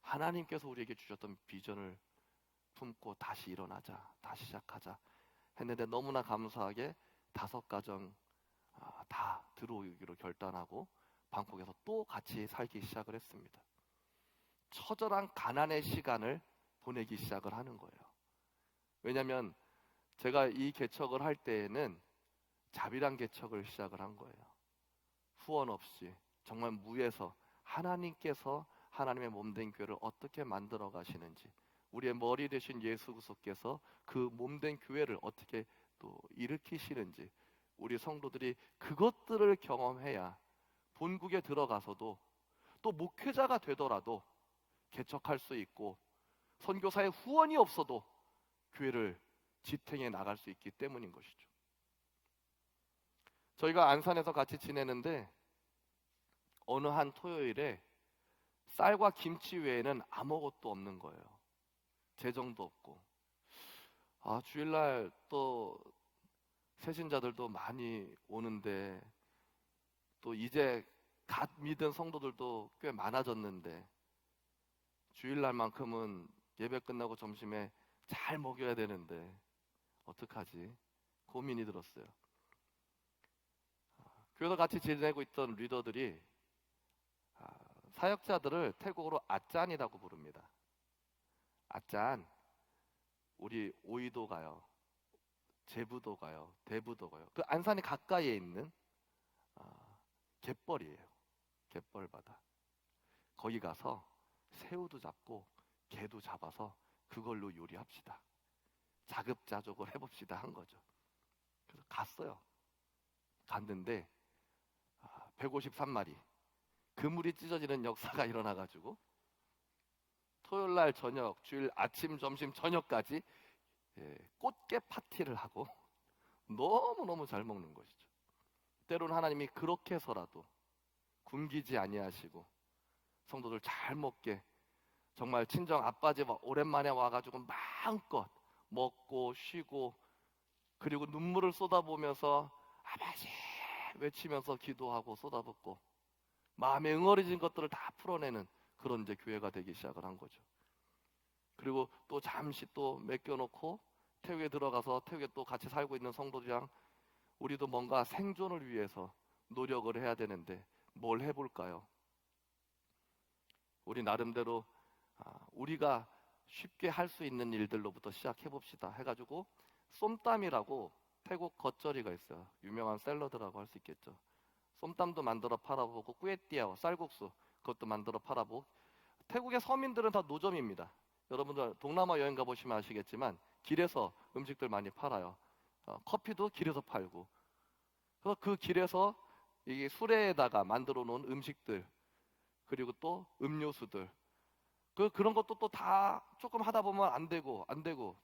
하나님께서 우리에게 주셨던 비전을 품고 다시 일어나자, 다시 시작하자 했는데 너무나 감사하게 5가정 다 들어오기로 결단하고 방콕에서 또 같이 살기 시작을 했습니다. 처절한 가난의 시간을 보내기 시작을 하는 거예요. 왜냐하면 제가 이 개척을 할 때에는 자비랑 개척을 시작을 한 거예요. 후원 없이 정말 무에서 하나님께서 하나님의 몸된 교회를 어떻게 만들어 가시는지 우리의 머리 되신 예수 그리스도께서 그 몸된 교회를 어떻게 또 일으키시는지 우리 성도들이 그것들을 경험해야 본국에 들어가서도 또 목회자가 되더라도 개척할 수 있고 선교사의 후원이 없어도 교회를 지탱해 나갈 수 있기 때문인 것이죠. 저희가 안산에서 같이 지내는데 어느 한 토요일에 쌀과 김치 외에는 아무것도 없는 거예요. 재정도 없고. 주일날 또 새신자들도 많이 오는데 또 이제 갓 믿은 성도들도 꽤 많아졌는데 주일날만큼은 예배 끝나고 점심에 잘 먹여야 되는데 어떡하지? 고민이 들었어요. 교회에서 같이 지내고 있던 리더들이 사역자들을 태국어로 아짠이라고 부릅니다. 아짠, 우리 오이도 가요, 제부도 가요, 대부도 가요. 그 안산이 가까이에 있는 갯벌이에요. 갯벌바다. 거기 가서 새우도 잡고 게도 잡아서 그걸로 요리합시다. 자급자족을 해봅시다 한 거죠. 그래서 갔어요. 갔는데 153마리 그물이 찢어지는 역사가 일어나가지고 토요일날 저녁, 주일 아침, 점심, 저녁까지 꽃게 파티를 하고 너무너무 잘 먹는 것이죠. 때로는 하나님이 그렇게 해서라도 굶기지 아니하시고 성도들 잘 먹게 정말 친정 아빠 집 오랜만에 와가지고 마음껏 먹고 쉬고 그리고 눈물을 쏟아보면서 아버지 외치면서 기도하고 쏟아붓고 마음에 응어리진 것들을 다 풀어내는 그런 이제 교회가 되기 시작을 한 거죠. 그리고 또 잠시 또 맡겨놓고 태국에 들어가서 태국에 또 같이 살고 있는 성도들이랑 우리도 뭔가 생존을 위해서 노력을 해야 되는데 뭘 해볼까요? 우리 나름대로 우리가 쉽게 할 수 있는 일들로부터 시작해 봅시다 해가지고 쏨땀이라고 태국 겉절이가 있어요. 유명한 샐러드라고 할 수 있겠죠. 쏨땀도 만들어 팔아보고 꾸에띠아오 쌀국수 그것도 만들어 팔아보고 태국의 서민들은 다 노점입니다. 여러분들 동남아 여행 가보시면 아시겠지만 길에서 음식들 많이 팔아요. 커피도 길에서 팔고 그래서 그 길에서 이 수레에다가 만들어 놓은 음식들 그리고 또 음료수들 그런 것도 또 다 조금 하다 보면 안 되고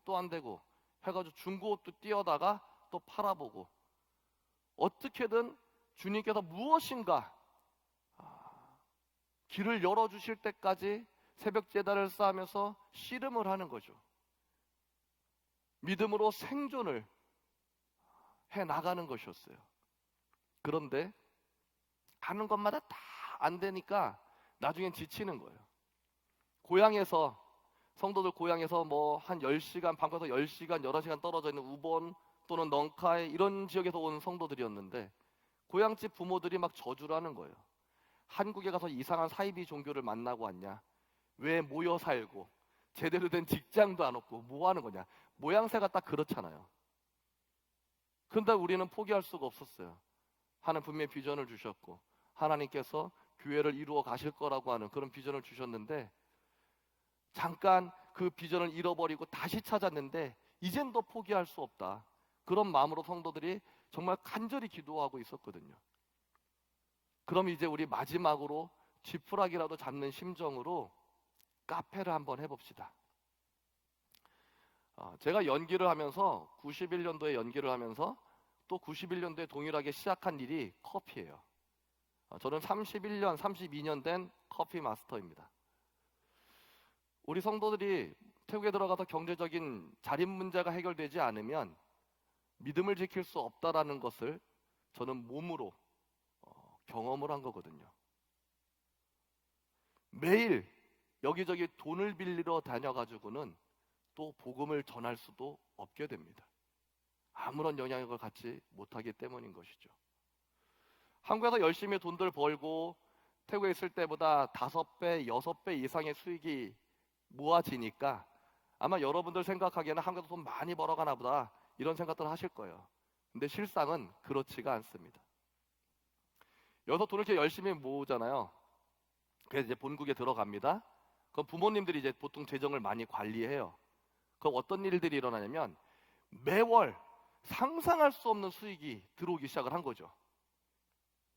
또 안 되고 해가지고 중고도 뛰어다가 또 팔아보고 어떻게든 주님께서 무엇인가 길을 열어주실 때까지 새벽 제단을 쌓으면서 씨름을 하는 거죠. 믿음으로 생존을 해 나가는 것이었어요. 그런데 하는 것마다 다 안 되니까 나중엔 지치는 거예요. 고향에서 성도들 고향에서 뭐 한 10시간 방에서 10시간 11시간 떨어져 있는 우본 또는 넝카이 이런 지역에서 온 성도들이었는데 고향집 부모들이 막 저주를 하는 거예요. 한국에 가서 이상한 사이비 종교를 만나고 왔냐? 왜 모여 살고 제대로 된 직장도 안 없고 뭐 하는 거냐? 모양새가 딱 그렇잖아요. 그런데 우리는 포기할 수가 없었어요. 하나님 분명히 비전을 주셨고 하나님께서 교회를 이루어 가실 거라고 하는 그런 비전을 주셨는데 잠깐 그 비전을 잃어버리고 다시 찾았는데 이젠 더 포기할 수 없다. 그런 마음으로 성도들이 정말 간절히 기도하고 있었거든요. 그럼 이제 우리 마지막으로 지푸라기라도 잡는 심정으로 카페를 한번 해봅시다. 제가 연기를 하면서 91년도에 연기를 하면서 또 91년도에 동일하게 시작한 일이 커피예요. 저는 31년, 32년 된 커피 마스터입니다. 우리 성도들이 태국에 들어가서 경제적인 자립 문제가 해결되지 않으면 믿음을 지킬 수 없다라는 것을 저는 몸으로 경험을 한 거거든요. 매일 여기저기 돈을 빌리러 다녀가지고는 또 복음을 전할 수도 없게 됩니다. 아무런 영향력을 갖지 못하기 때문인 것이죠. 한국에서 열심히 돈들 벌고 태국에 있을 때보다 5배, 6배 이상의 수익이 모아지니까 아마 여러분들 생각하기에는 한국에서 돈 많이 벌어가나 보다 이런 생각들 하실 거예요. 근데 실상은 그렇지가 않습니다. 여기서 돈을 이렇게 열심히 모으잖아요. 그래서 이제 본국에 들어갑니다. 그럼 부모님들이 이제 보통 재정을 많이 관리해요. 그럼 어떤 일들이 일어나냐면 매월 상상할 수 없는 수익이 들어오기 시작을 한 거죠.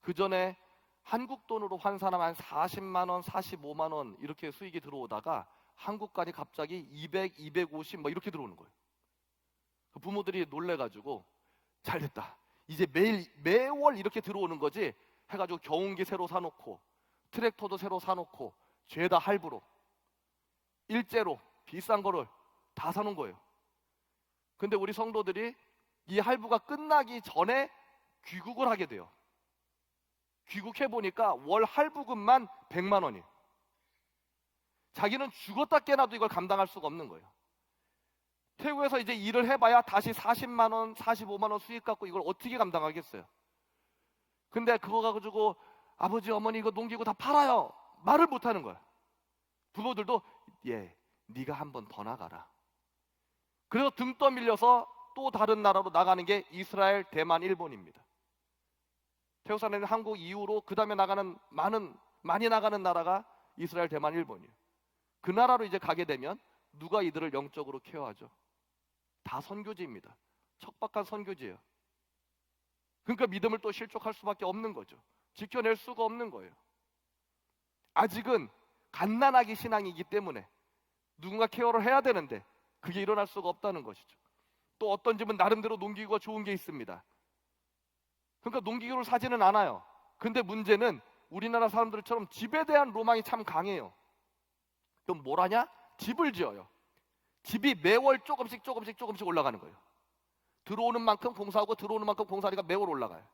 그 전에 한국 돈으로 환산하면 한 40만 원, 45만 원 이렇게 수익이 들어오다가 한국까지 갑자기 200, 250 막 이렇게 들어오는 거예요. 부모들이 놀래가지고 잘 됐다. 이제 매월 이렇게 들어오는 거지 해가지고 경운기 새로 사놓고 트랙터도 새로 사놓고 죄다 할부로 일제로 비싼 거를 다 사놓은 거예요. 근데 우리 성도들이 이 할부가 끝나기 전에 귀국을 하게 돼요. 귀국해 보니까 월 할부금만 100만 원이에요. 자기는 죽었다 깨나도 이걸 감당할 수가 없는 거예요. 태국에서 이제 일을 해봐야 다시 40만 원, 45만 원 수익 갖고 이걸 어떻게 감당하겠어요? 근데 그거 가지고 아버지, 어머니 이거 농기구 다 팔아요. 말을 못 하는 거야. 부모들도 네가 한 번 더 나가라. 그래서 등 떠밀려서 또 다른 나라로 나가는 게 이스라엘, 대만, 일본입니다. 태국 사람은 한국 이후로 그 다음에 나가는 많이 나가는 나라가 이스라엘, 대만, 일본이에요. 그 나라로 이제 가게 되면 누가 이들을 영적으로 케어하죠? 다 선교지입니다. 척박한 선교지예요. 그러니까 믿음을 또 실족할 수밖에 없는 거죠. 지켜낼 수가 없는 거예요. 아직은 갓난아기 신앙이기 때문에 누군가 케어를 해야 되는데 그게 일어날 수가 없다는 것이죠. 또 어떤 집은 나름대로 농기구가 좋은 게 있습니다. 그러니까 농기구를 사지는 않아요. 근데 문제는 우리나라 사람들처럼 집에 대한 로망이 참 강해요. 그럼 뭘 하냐? 집을 지어요. 집이 매월 조금씩 올라가는 거예요. 들어오는 만큼 공사하고 들어오는 만큼 공사하니까 매월 올라가요.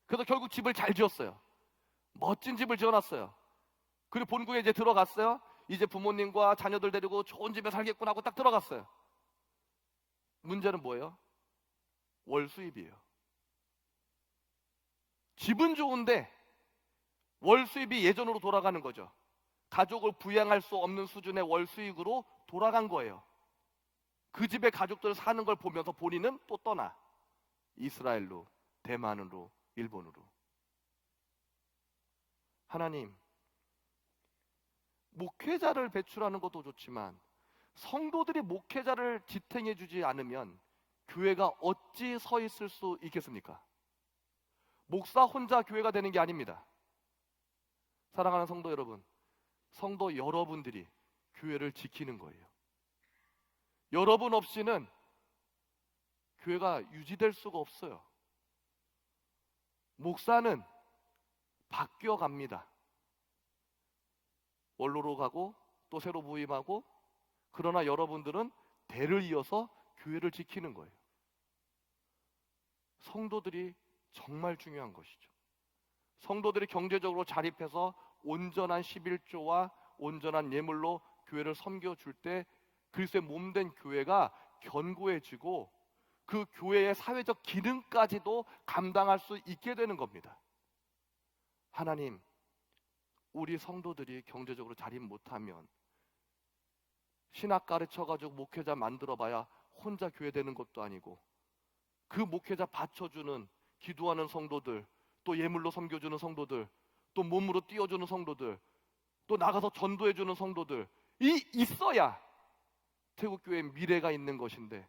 그래서 결국 집을 잘 지었어요. 멋진 집을 지어놨어요. 그리고 본국에 이제 들어갔어요. 이제 부모님과 자녀들 데리고 좋은 집에 살겠구나 하고 딱 들어갔어요. 문제는 뭐예요? 월 수입이에요. 집은 좋은데 월 수입이 예전으로 돌아가는 거죠. 가족을 부양할 수 없는 수준의 월 수익으로 돌아간 거예요. 그 집에 가족들 사는 걸 보면서 본인은 또 떠나. 이스라엘로, 대만으로, 일본으로. 하나님, 목회자를 배출하는 것도 좋지만 성도들이 목회자를 지탱해 주지 않으면 교회가 어찌 서 있을 수 있겠습니까? 목사 혼자 교회가 되는 게 아닙니다. 사랑하는 성도 여러분, 성도 여러분들이 교회를 지키는 거예요. 여러분 없이는 교회가 유지될 수가 없어요. 목사는 바뀌어 갑니다. 원로로 가고 또 새로 부임하고, 그러나 여러분들은 대를 이어서 교회를 지키는 거예요. 성도들이 정말 중요한 것이죠. 성도들이 경제적으로 자립해서 온전한 11조와 온전한 예물로 교회를 섬겨줄 때 글쎄 몸된 교회가 견고해지고 그 교회의 사회적 기능까지도 감당할 수 있게 되는 겁니다. 하나님, 우리 성도들이 경제적으로 자립 못하면 신학 가르쳐가지고 목회자 만들어봐야 혼자 교회 되는 것도 아니고, 그 목회자 받쳐주는 기도하는 성도들, 또 예물로 섬겨주는 성도들, 또 몸으로 띄워주는 성도들, 또 나가서 전도해주는 성도들 이 있어야 태국교회의 미래가 있는 것인데,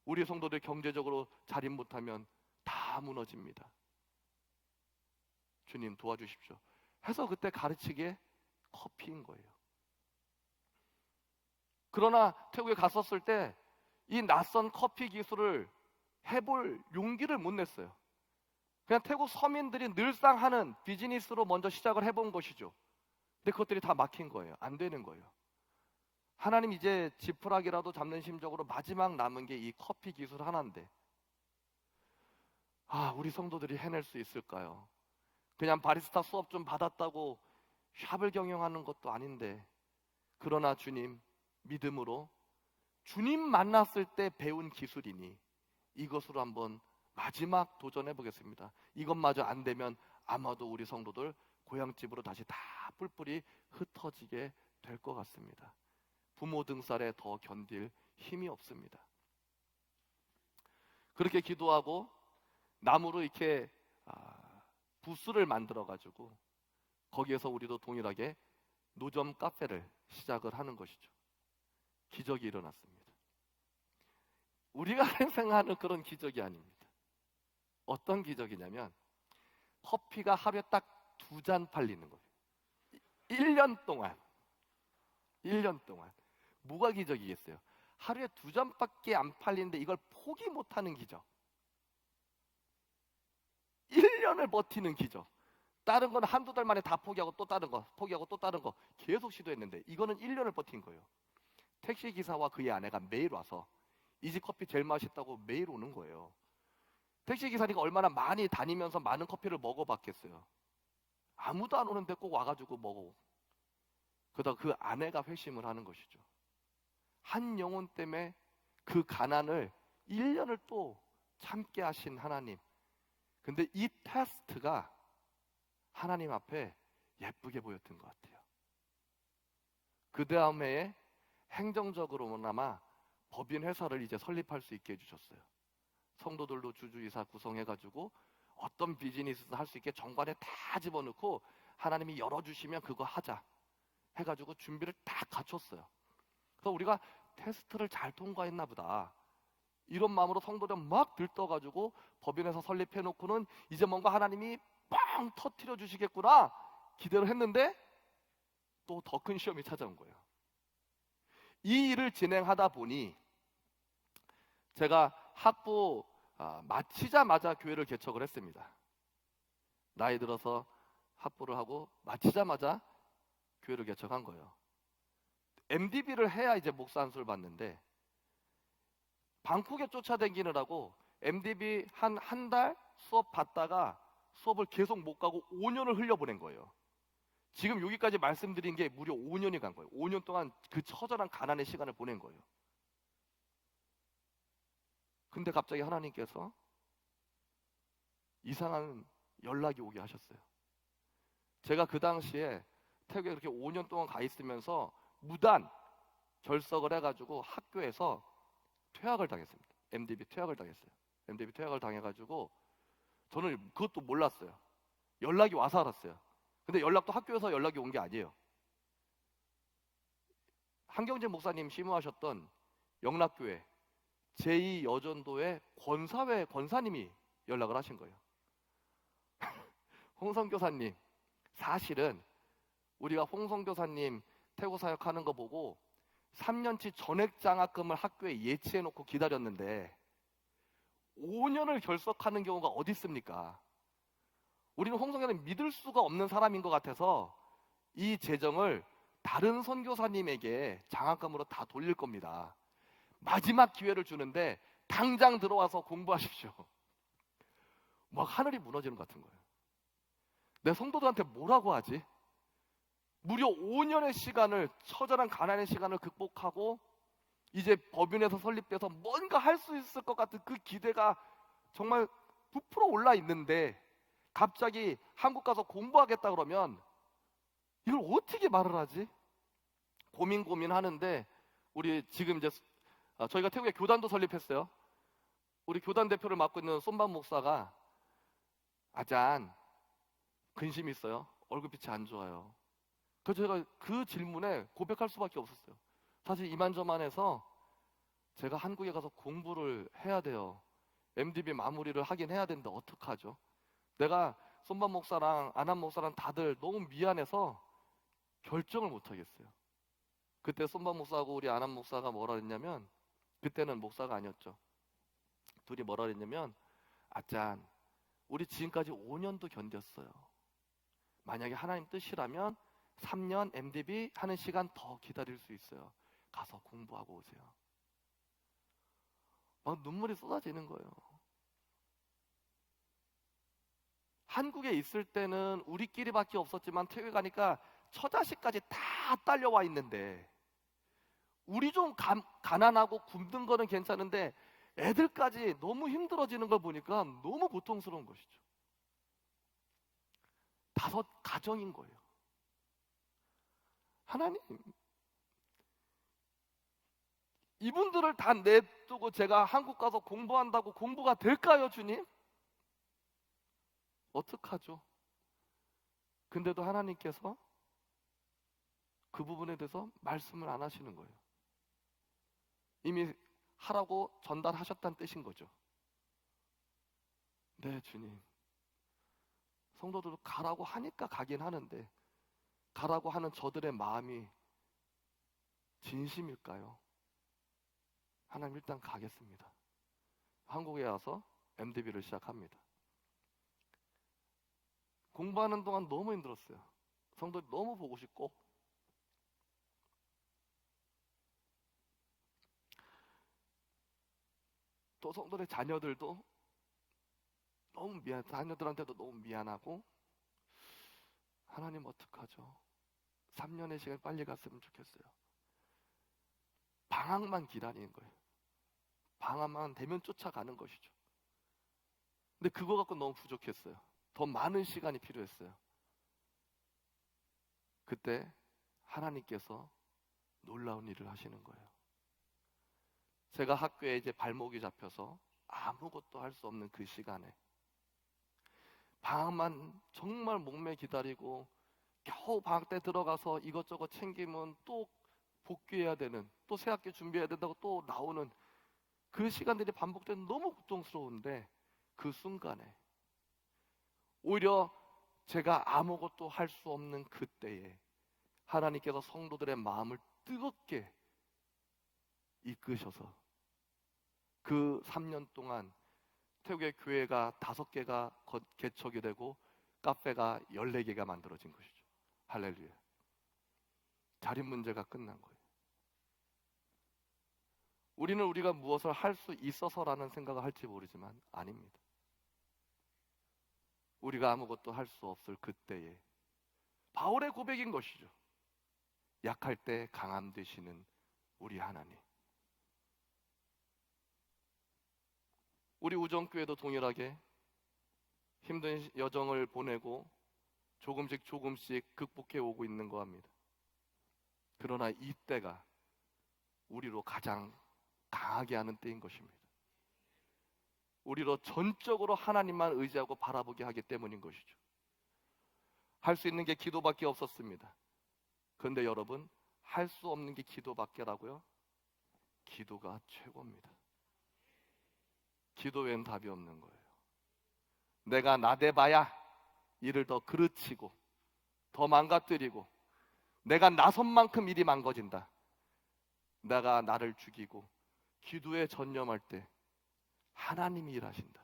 우리 성도들 경제적으로 자립 못하면 다 무너집니다. 주님 도와주십시오. 해서 그때 가르치기에 커피인 거예요. 그러나 태국에 갔었을 때 이 낯선 커피 기술을 해볼 용기를 못 냈어요. 그냥 태국 서민들이 늘상 하는 비즈니스로 먼저 시작을 해본 것이죠. 근데 그것들이 다 막힌 거예요. 안 되는 거예요. 하나님, 이제 지푸라기라도 잡는 심정으로 마지막 남은 게 이 커피 기술 하나인데, 우리 성도들이 해낼 수 있을까요? 그냥 바리스타 수업 좀 받았다고 샵을 경영하는 것도 아닌데, 그러나 주님, 믿음으로 주님 만났을 때 배운 기술이니 이것으로 한번 마지막 도전해 보겠습니다. 이것마저 안 되면 아마도 우리 성도들 고향집으로 다시 다 뿔뿔이 흩어지게 될 것 같습니다. 부모 등살에 더 견딜 힘이 없습니다. 그렇게 기도하고 나무로 이렇게 부스를 만들어 가지고 거기에서 우리도 동일하게 노점 카페를 시작을 하는 것이죠. 기적이 일어났습니다. 우리가 생각하는 그런 기적이 아닙니다. 어떤 기적이냐면 커피가 하루에 딱 2잔 팔리는 거예요. 1년 동안. 1년 동안. 뭐가 기적이겠어요? 하루에 2잔밖에 안 팔리는데 이걸 포기 못하는 기적. 1년을 버티는 기적. 다른 건 한두 달 만에 다 포기하고 또 다른 거, 포기하고 또 다른 거 계속 시도했는데 이거는 1년을 버틴 거예요. 택시 기사와 그의 아내가 매일 와서 이 집 커피 제일 맛있다고 매일 오는 거예요. 택시 기사니까 얼마나 많이 다니면서 많은 커피를 먹어봤겠어요. 아무도 안 오는데 꼭 와가지고 먹어. 그러다가 그 아내가 회심을 하는 것이죠. 한 영혼 때문에 그 가난을 1년을 또 참게 하신 하나님. 근데 이 테스트가 하나님 앞에 예쁘게 보였던 것 같아요. 그 다음에 행정적으로나마 법인 회사를 이제 설립할 수 있게 해주셨어요. 성도들도 주주이사 구성해가지고 어떤 비즈니스도 할 수 있게 정관에 다 집어넣고 하나님이 열어주시면 그거 하자 해가지고 준비를 딱 갖췄어요. 그래서 우리가 테스트를 잘 통과했나 보다 이런 마음으로 성도들 막 들떠가지고 법인회사 설립해놓고는 이제 뭔가 하나님이 빵 터트려 주시겠구나 기대를 했는데 또 더 큰 시험이 찾아온 거예요. 이 일을 진행하다 보니 제가 학부 마치자마자 교회를 개척을 했습니다. 나이 들어서 학부를 하고 마치자마자 교회를 개척한 거예요. MDB를 해야 이제 목사 안수를 받는데 방콕에 쫓아다니느라고 MDB 한 달 수업 받다가 수업을 계속 못 가고 5년을 흘려보낸 거예요. 지금 여기까지 말씀드린 게 무려 5년이 간 거예요. 5년 동안 그 처절한 가난의 시간을 보낸 거예요. 근데 갑자기 하나님께서 이상한 연락이 오게 하셨어요. 제가 그 당시에 태국에 그렇게 5년 동안 가 있으면서 무단 결석을 해가지고 학교에서 퇴학을 당했습니다. MDB 퇴학을 당했어요. MDB 퇴학을 당해가지고 저는 그것도 몰랐어요. 연락이 와서 알았어요. 근데 연락도 학교에서 연락이 온 게 아니에요. 한경재 목사님 심우하셨던 영락교회 제2여전도의 권사회 권사님이 연락을 하신 거예요. 홍성교사님, 사실은 우리가 홍성교사님 태국 사역하는 거 보고 3년치 전액장학금을 학교에 예치해놓고 기다렸는데 5년을 결석하는 경우가 어디 있습니까? 우리는 홍성교사님 믿을 수가 없는 사람인 것 같아서 이 재정을 다른 선교사님에게 장학금으로 다 돌릴 겁니다. 마지막 기회를 주는데 당장 들어와서 공부하십시오. 막 하늘이 무너지는 것 같은 거예요. 내 성도들한테 뭐라고 하지? 무려 5년의 시간을, 처절한 가난의 시간을 극복하고 이제 법인에서 설립돼서 뭔가 할 수 있을 것 같은 그 기대가 정말 부풀어 올라 있는데 갑자기 한국 가서 공부하겠다 그러면 이걸 어떻게 말을 하지? 고민하는데 우리 지금 이제 저희가 태국에 교단도 설립했어요. 우리 교단 대표를 맡고 있는 쏨반 목사가 아잔 근심이 있어요. 얼굴빛이 안 좋아요. 그래서 제가 그 질문에 고백할 수밖에 없었어요. 사실 이만저만해서 제가 한국에 가서 공부를 해야 돼요. MDB 마무리를 하긴 해야 되는데 어떡하죠? 내가 쏨반 목사랑 안한 목사랑 다들 너무 미안해서 결정을 못 하겠어요. 그때 쏨반 목사하고 우리 안한 목사가 뭐라 했냐면, 그때는 목사가 아니었죠. 둘이 뭐라 했냐면, 아짠 우리 지금까지 5년도 견뎠어요. 만약에 하나님 뜻이라면 3년 MDB 하는 시간 더 기다릴 수 있어요. 가서 공부하고 오세요. 막 눈물이 쏟아지는 거예요. 한국에 있을 때는 우리끼리밖에 없었지만 태국에 가니까 처자식까지 다 딸려와 있는데 우리 좀 가난하고 굶는 거는 괜찮은데 애들까지 너무 힘들어지는 걸 보니까 너무 고통스러운 것이죠. 5 가정인 거예요. 하나님, 이분들을 다 내두고 제가 한국 가서 공부한다고 공부가 될까요, 주님? 어떡하죠? 근데도 하나님께서 그 부분에 대해서 말씀을 안 하시는 거예요. 이미 하라고 전달하셨다는 뜻인 거죠. 네, 주님. 성도들도 가라고 하니까 가긴 하는데 가라고 하는 저들의 마음이 진심일까요? 하나님, 일단 가겠습니다. 한국에 와서 MDB를 시작합니다. 공부하는 동안 너무 힘들었어요. 성도들이 너무 보고 싶고 또 성도들의 자녀들도 자녀들한테도 너무 미안하고, 하나님 어떡하죠? 3년의 시간 빨리 갔으면 좋겠어요. 방학만 기다리는 거예요. 방학만 되면 쫓아가는 것이죠. 근데 그거 갖고 너무 부족했어요. 더 많은 시간이 필요했어요. 그때 하나님께서 놀라운 일을 하시는 거예요. 제가 학교에 이제 발목이 잡혀서 아무것도 할 수 없는 그 시간에 방학만 정말 목매 기다리고 겨우 방학 때 들어가서 이것저것 챙기면 또 복귀해야 되는, 또 새 학기 준비해야 된다고 또 나오는 그 시간들이 반복되는, 너무 고통스러운데 그 순간에 오히려 제가 아무것도 할 수 없는 그때에 하나님께서 성도들의 마음을 뜨겁게 이끄셔서 그 3년 동안 태국의 교회가 5개가 개척이 되고 카페가 14개가 만들어진 것이죠. 할렐루야. 자립 문제가 끝난 거예요. 우리는 우리가 무엇을 할 수 있어서라는 생각을 할지 모르지만 아닙니다. 우리가 아무것도 할 수 없을 그때에 바울의 고백인 것이죠. 약할 때 강함 되시는 우리 하나님. 우리 우정교회도 동일하게 힘든 여정을 보내고 조금씩 극복해 오고 있는 거 합니다. 그러나 이때가 우리로 가장 강하게 하는 때인 것입니다. 우리로 전적으로 하나님만 의지하고 바라보게 하기 때문인 것이죠. 할 수 있는 게 기도밖에 없었습니다. 그런데 여러분, 할 수 없는 게 기도밖에라고요? 기도가 최고입니다. 기도 외엔 답이 없는 거예요. 내가 나대봐야 일을 더 그르치고 더 망가뜨리고 내가 나선 만큼 일이 망가진다. 내가 나를 죽이고 기도에 전념할 때 하나님이 일하신다.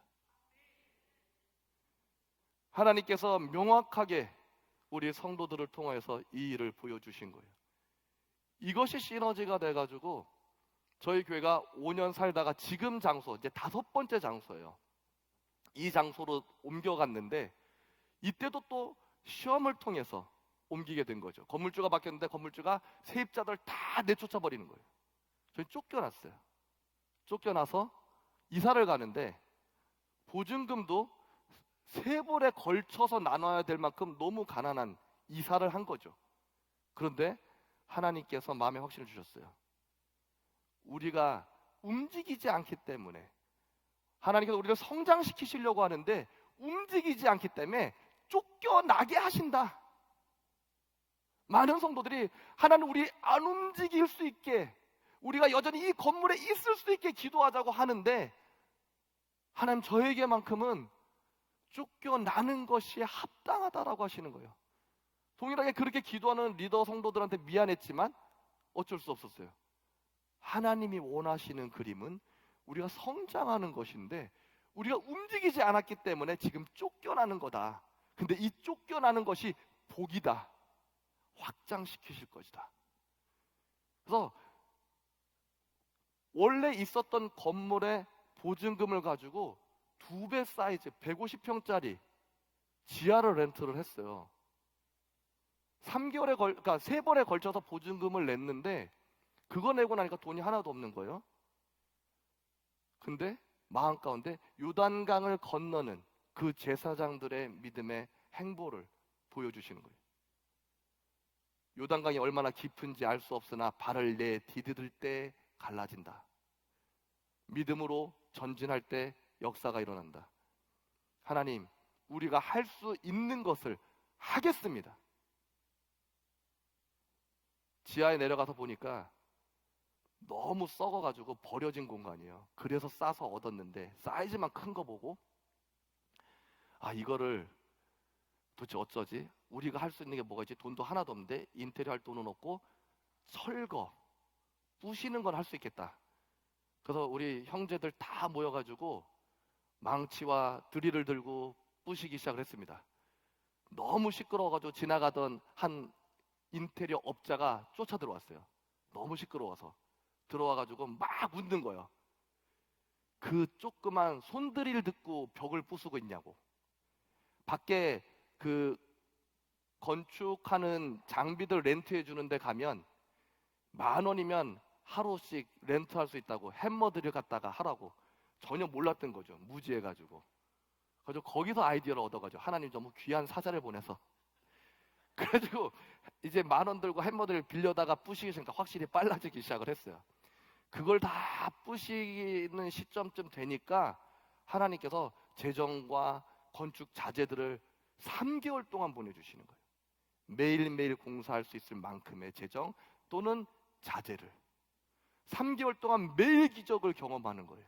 하나님께서 명확하게 우리 성도들을 통해서 이 일을 보여주신 거예요. 이것이 시너지가 돼가지고 저희 교회가 5년 살다가 지금 장소, 이제 5번째 장소예요. 이 장소로 옮겨갔는데 이때도 또 시험을 통해서 옮기게 된 거죠. 건물주가 바뀌었는데 건물주가 세입자들 다 내쫓아 버리는 거예요. 저희 쫓겨났어요. 쫓겨나서 이사를 가는데 보증금도 3벌에 걸쳐서 나눠야 될 만큼 너무 가난한 이사를 한 거죠. 그런데 하나님께서 마음에 확신을 주셨어요. 우리가 움직이지 않기 때문에, 하나님께서 우리를 성장시키시려고 하는데 움직이지 않기 때문에 쫓겨나게 하신다. 많은 성도들이 하나님, 우리 안 움직일 수 있게, 우리가 여전히 이 건물에 있을 수 있게 기도하자고 하는데 하나님, 저에게만큼은 쫓겨나는 것이 합당하다라고 하시는 거예요. 동일하게 그렇게 기도하는 리더 성도들한테 미안했지만 어쩔 수 없었어요. 하나님이 원하시는 그림은 우리가 성장하는 것인데 우리가 움직이지 않았기 때문에 지금 쫓겨나는 거다. 근데 이 쫓겨나는 것이 복이다. 확장시키실 것이다. 그래서 원래 있었던 건물의 보증금을 가지고 2배 사이즈 150평짜리 지하를 렌트를 했어요. 3개월에 3번에 걸쳐서 보증금을 냈는데 그거 내고 나니까 돈이 하나도 없는 거예요. 근데 마음 가운데 요단강을 건너는 그 제사장들의 믿음의 행보를 보여주시는 거예요. 요단강이 얼마나 깊은지 알 수 없으나 발을 디딜 때 갈라진다. 믿음으로 전진할 때 역사가 일어난다. 하나님, 우리가 할 수 있는 것을 하겠습니다. 지하에 내려가서 보니까 너무 썩어가지고 버려진 공간이에요. 그래서 싸서 얻었는데 사이즈만 큰 거 보고 이거를 도대체 어쩌지? 우리가 할 수 있는 게 뭐가 있지? 돈도 하나도 없는데 인테리어 할 돈은 없고 철거, 부시는 건 할 수 있겠다. 그래서 우리 형제들 다 모여가지고 망치와 드릴을 들고 부시기 시작을 했습니다. 너무 시끄러워가지고 지나가던 한 인테리어 업자가 쫓아 들어왔어요. 너무 시끄러워서 들어와가지고 막 웃는 거예요. 그 조그만 손드릴 듣고 벽을 부수고 있냐고. 밖에 그 건축하는 장비들 렌트해 주는데 가면 10,000원이면 하루씩 렌트할 수 있다고 햄머드를 갖다가 하라고. 전혀 몰랐던 거죠. 무지해가지고. 그래서 거기서 아이디어를 얻어가지고 하나님 너무 귀한 사자를 보내서 그래가지고 이제 10,000원 들고 햄머드를 빌려다가 부시기 시작하니까 확실히 빨라지기 시작을 했어요. 그걸 다 부시는 시점쯤 되니까 하나님께서 재정과 건축 자재들을 3개월 동안 보내주시는 거예요. 매일매일 공사할 수 있을 만큼의 재정 또는 자재를 3개월 동안 매일 기적을 경험하는 거예요.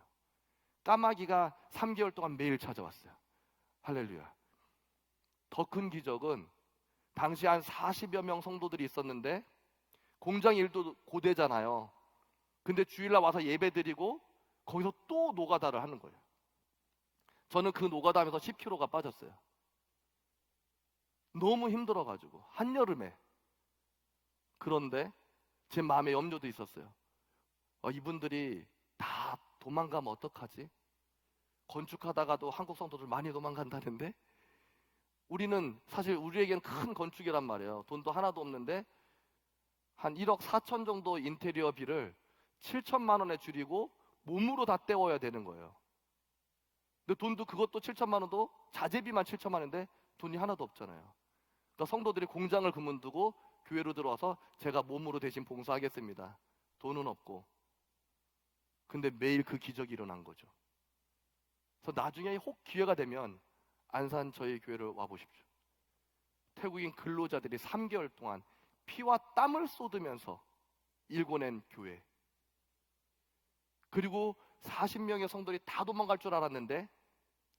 까마귀가 3개월 동안 매일 찾아왔어요. 할렐루야. 더 큰 기적은 당시 한 40여 명 성도들이 있었는데 공장 일도 고되잖아요. 근데 주일날 와서 예배드리고 거기서 또 노가다를 하는 거예요. 저는 그 노가다하면서 10kg가 빠졌어요. 너무 힘들어가지고 한여름에. 그런데 제 마음에 염려도 있었어요. 이분들이 다 도망가면 어떡하지? 건축하다가도 한국 성도들 많이 도망간다는데 우리는 사실 우리에게는 큰 건축이란 말이에요. 돈도 하나도 없는데 한 1억 4천 정도 인테리어비를 7천만 원에 줄이고 몸으로 다 때워야 되는 거예요. 근데 돈도 그것도 7천만 원도 자재비만 7천만 원인데 돈이 하나도 없잖아요. 그러니까 성도들이 공장을 그만두고 교회로 들어와서 제가 몸으로 대신 봉사하겠습니다. 돈은 없고. 근데 매일 그 기적이 일어난 거죠. 그래서 나중에 혹 기회가 되면 안산 저희 교회를 와보십시오. 태국인 근로자들이 3개월 동안 피와 땀을 쏟으면서 일궈낸 교회. 그리고 40명의 성도들이 다 도망갈 줄 알았는데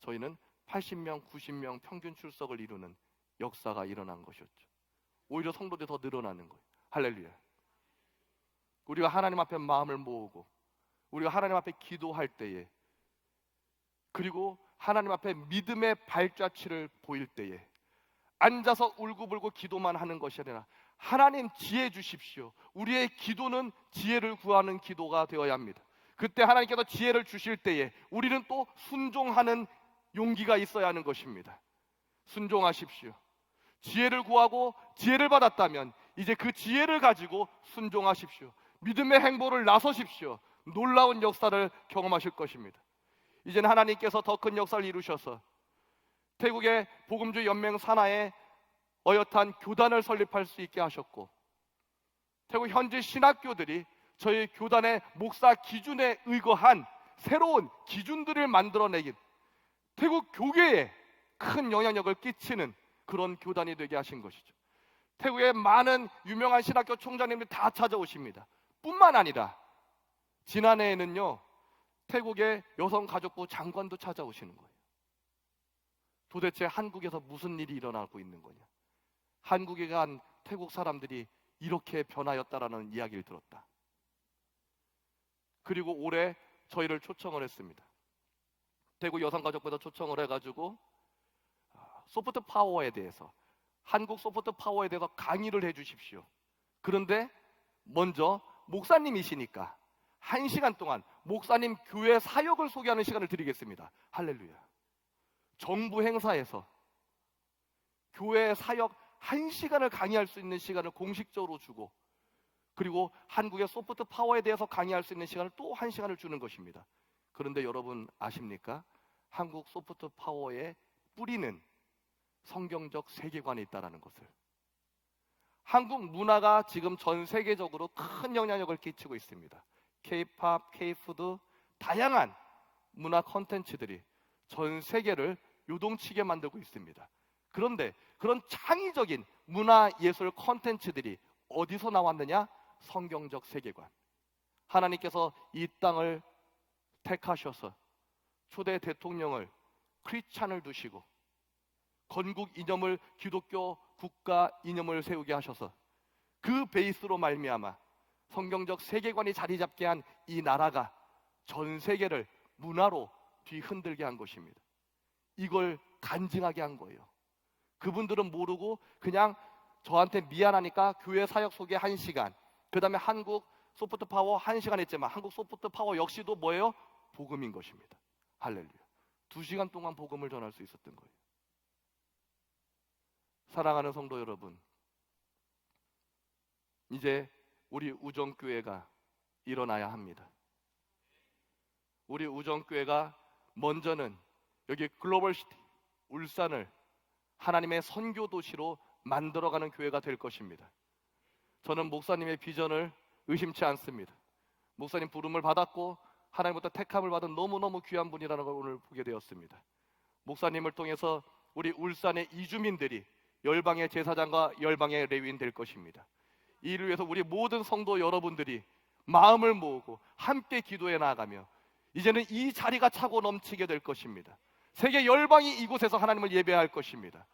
저희는 80명, 90명 평균 출석을 이루는 역사가 일어난 것이었죠. 오히려 성도들이 더 늘어나는 거예요. 할렐루야. 우리가 하나님 앞에 마음을 모으고 우리가 하나님 앞에 기도할 때에 그리고 하나님 앞에 믿음의 발자취를 보일 때에 앉아서 울고불고 기도만 하는 것이 아니라 하나님 지혜 주십시오. 우리의 기도는 지혜를 구하는 기도가 되어야 합니다. 그때 하나님께서 지혜를 주실 때에 우리는 또 순종하는 용기가 있어야 하는 것입니다. 순종하십시오. 지혜를 구하고 지혜를 받았다면 이제 그 지혜를 가지고 순종하십시오. 믿음의 행보를 나서십시오. 놀라운 역사를 경험하실 것입니다. 이제는 하나님께서 더 큰 역사를 이루셔서 태국의 복음주의 연맹 산하에 어엿한 교단을 설립할 수 있게 하셨고 태국 현지 신학교들이 저희 교단의 목사 기준에 의거한 새로운 기준들을 만들어내긴 태국 교계에 큰 영향력을 끼치는 그런 교단이 되게 하신 것이죠. 태국의 많은 유명한 신학교 총장님들이 다 찾아오십니다. 뿐만 아니라 지난해에는요 태국의 여성가족부 장관도 찾아오시는 거예요. 도대체 한국에서 무슨 일이 일어나고 있는 거냐? 한국에 간 태국 사람들이 이렇게 변하였다라는 이야기를 들었다. 그리고 올해 저희를 초청을 했습니다. 태국 여성가족부에서 초청을 해가지고 소프트 파워에 대해서 한국 소프트 파워에 대해서 강의를 해주십시오. 그런데 먼저 목사님이시니까 1시간 동안 목사님 교회 사역을 소개하는 시간을 드리겠습니다. 할렐루야. 정부 행사에서 교회 사역 1시간을 강의할 수 있는 시간을 공식적으로 주고 그리고 한국의 소프트 파워에 대해서 강의할 수 있는 시간을 또 1시간을 주는 것입니다. 그런데 여러분 아십니까? 한국 소프트 파워의 뿌리는 성경적 세계관이 있다는 것을. 한국 문화가 지금 전 세계적으로 큰 영향력을 끼치고 있습니다. K-팝, K-푸드, 다양한 문화 콘텐츠들이 전 세계를 요동치게 만들고 있습니다. 그런데 그런 창의적인 문화 예술 콘텐츠들이 어디서 나왔느냐? 성경적 세계관. 하나님께서 이 땅을 택하셔서 초대 대통령을 크리스찬을 두시고 건국 이념을 기독교 국가 이념을 세우게 하셔서 그 베이스로 말미암아 성경적 세계관이 자리 잡게 한 이 나라가 전 세계를 문화로 뒤흔들게 한 것입니다. 이걸 간증하게 한 거예요. 그분들은 모르고 그냥 저한테 미안하니까 교회 사역 속에 1시간, 그 다음에 한국 소프트 파워 1시간 했지만 한국 소프트 파워 역시도 뭐예요? 복음인 것입니다. 할렐루야. 2시간 동안 복음을 전할 수 있었던 거예요. 사랑하는 성도 여러분, 이제 우리 우정교회가 일어나야 합니다. 우리 우정교회가 먼저는 여기 글로벌시티 울산을 하나님의 선교 도시로 만들어가는 교회가 될 것입니다. 저는 목사님의 비전을 의심치 않습니다. 목사님 부름을 받았고 하나님부터 택함을 받은 너무너무 귀한 분이라는 걸 오늘 보게 되었습니다. 목사님을 통해서 우리 울산의 이주민들이 열방의 제사장과 열방의 레위인 될 것입니다. 이를 위해서 우리 모든 성도 여러분들이 마음을 모으고 함께 기도해 나아가며 이제는 이 자리가 차고 넘치게 될 것입니다. 세계 열방이 이곳에서 하나님을 예배할 것입니다.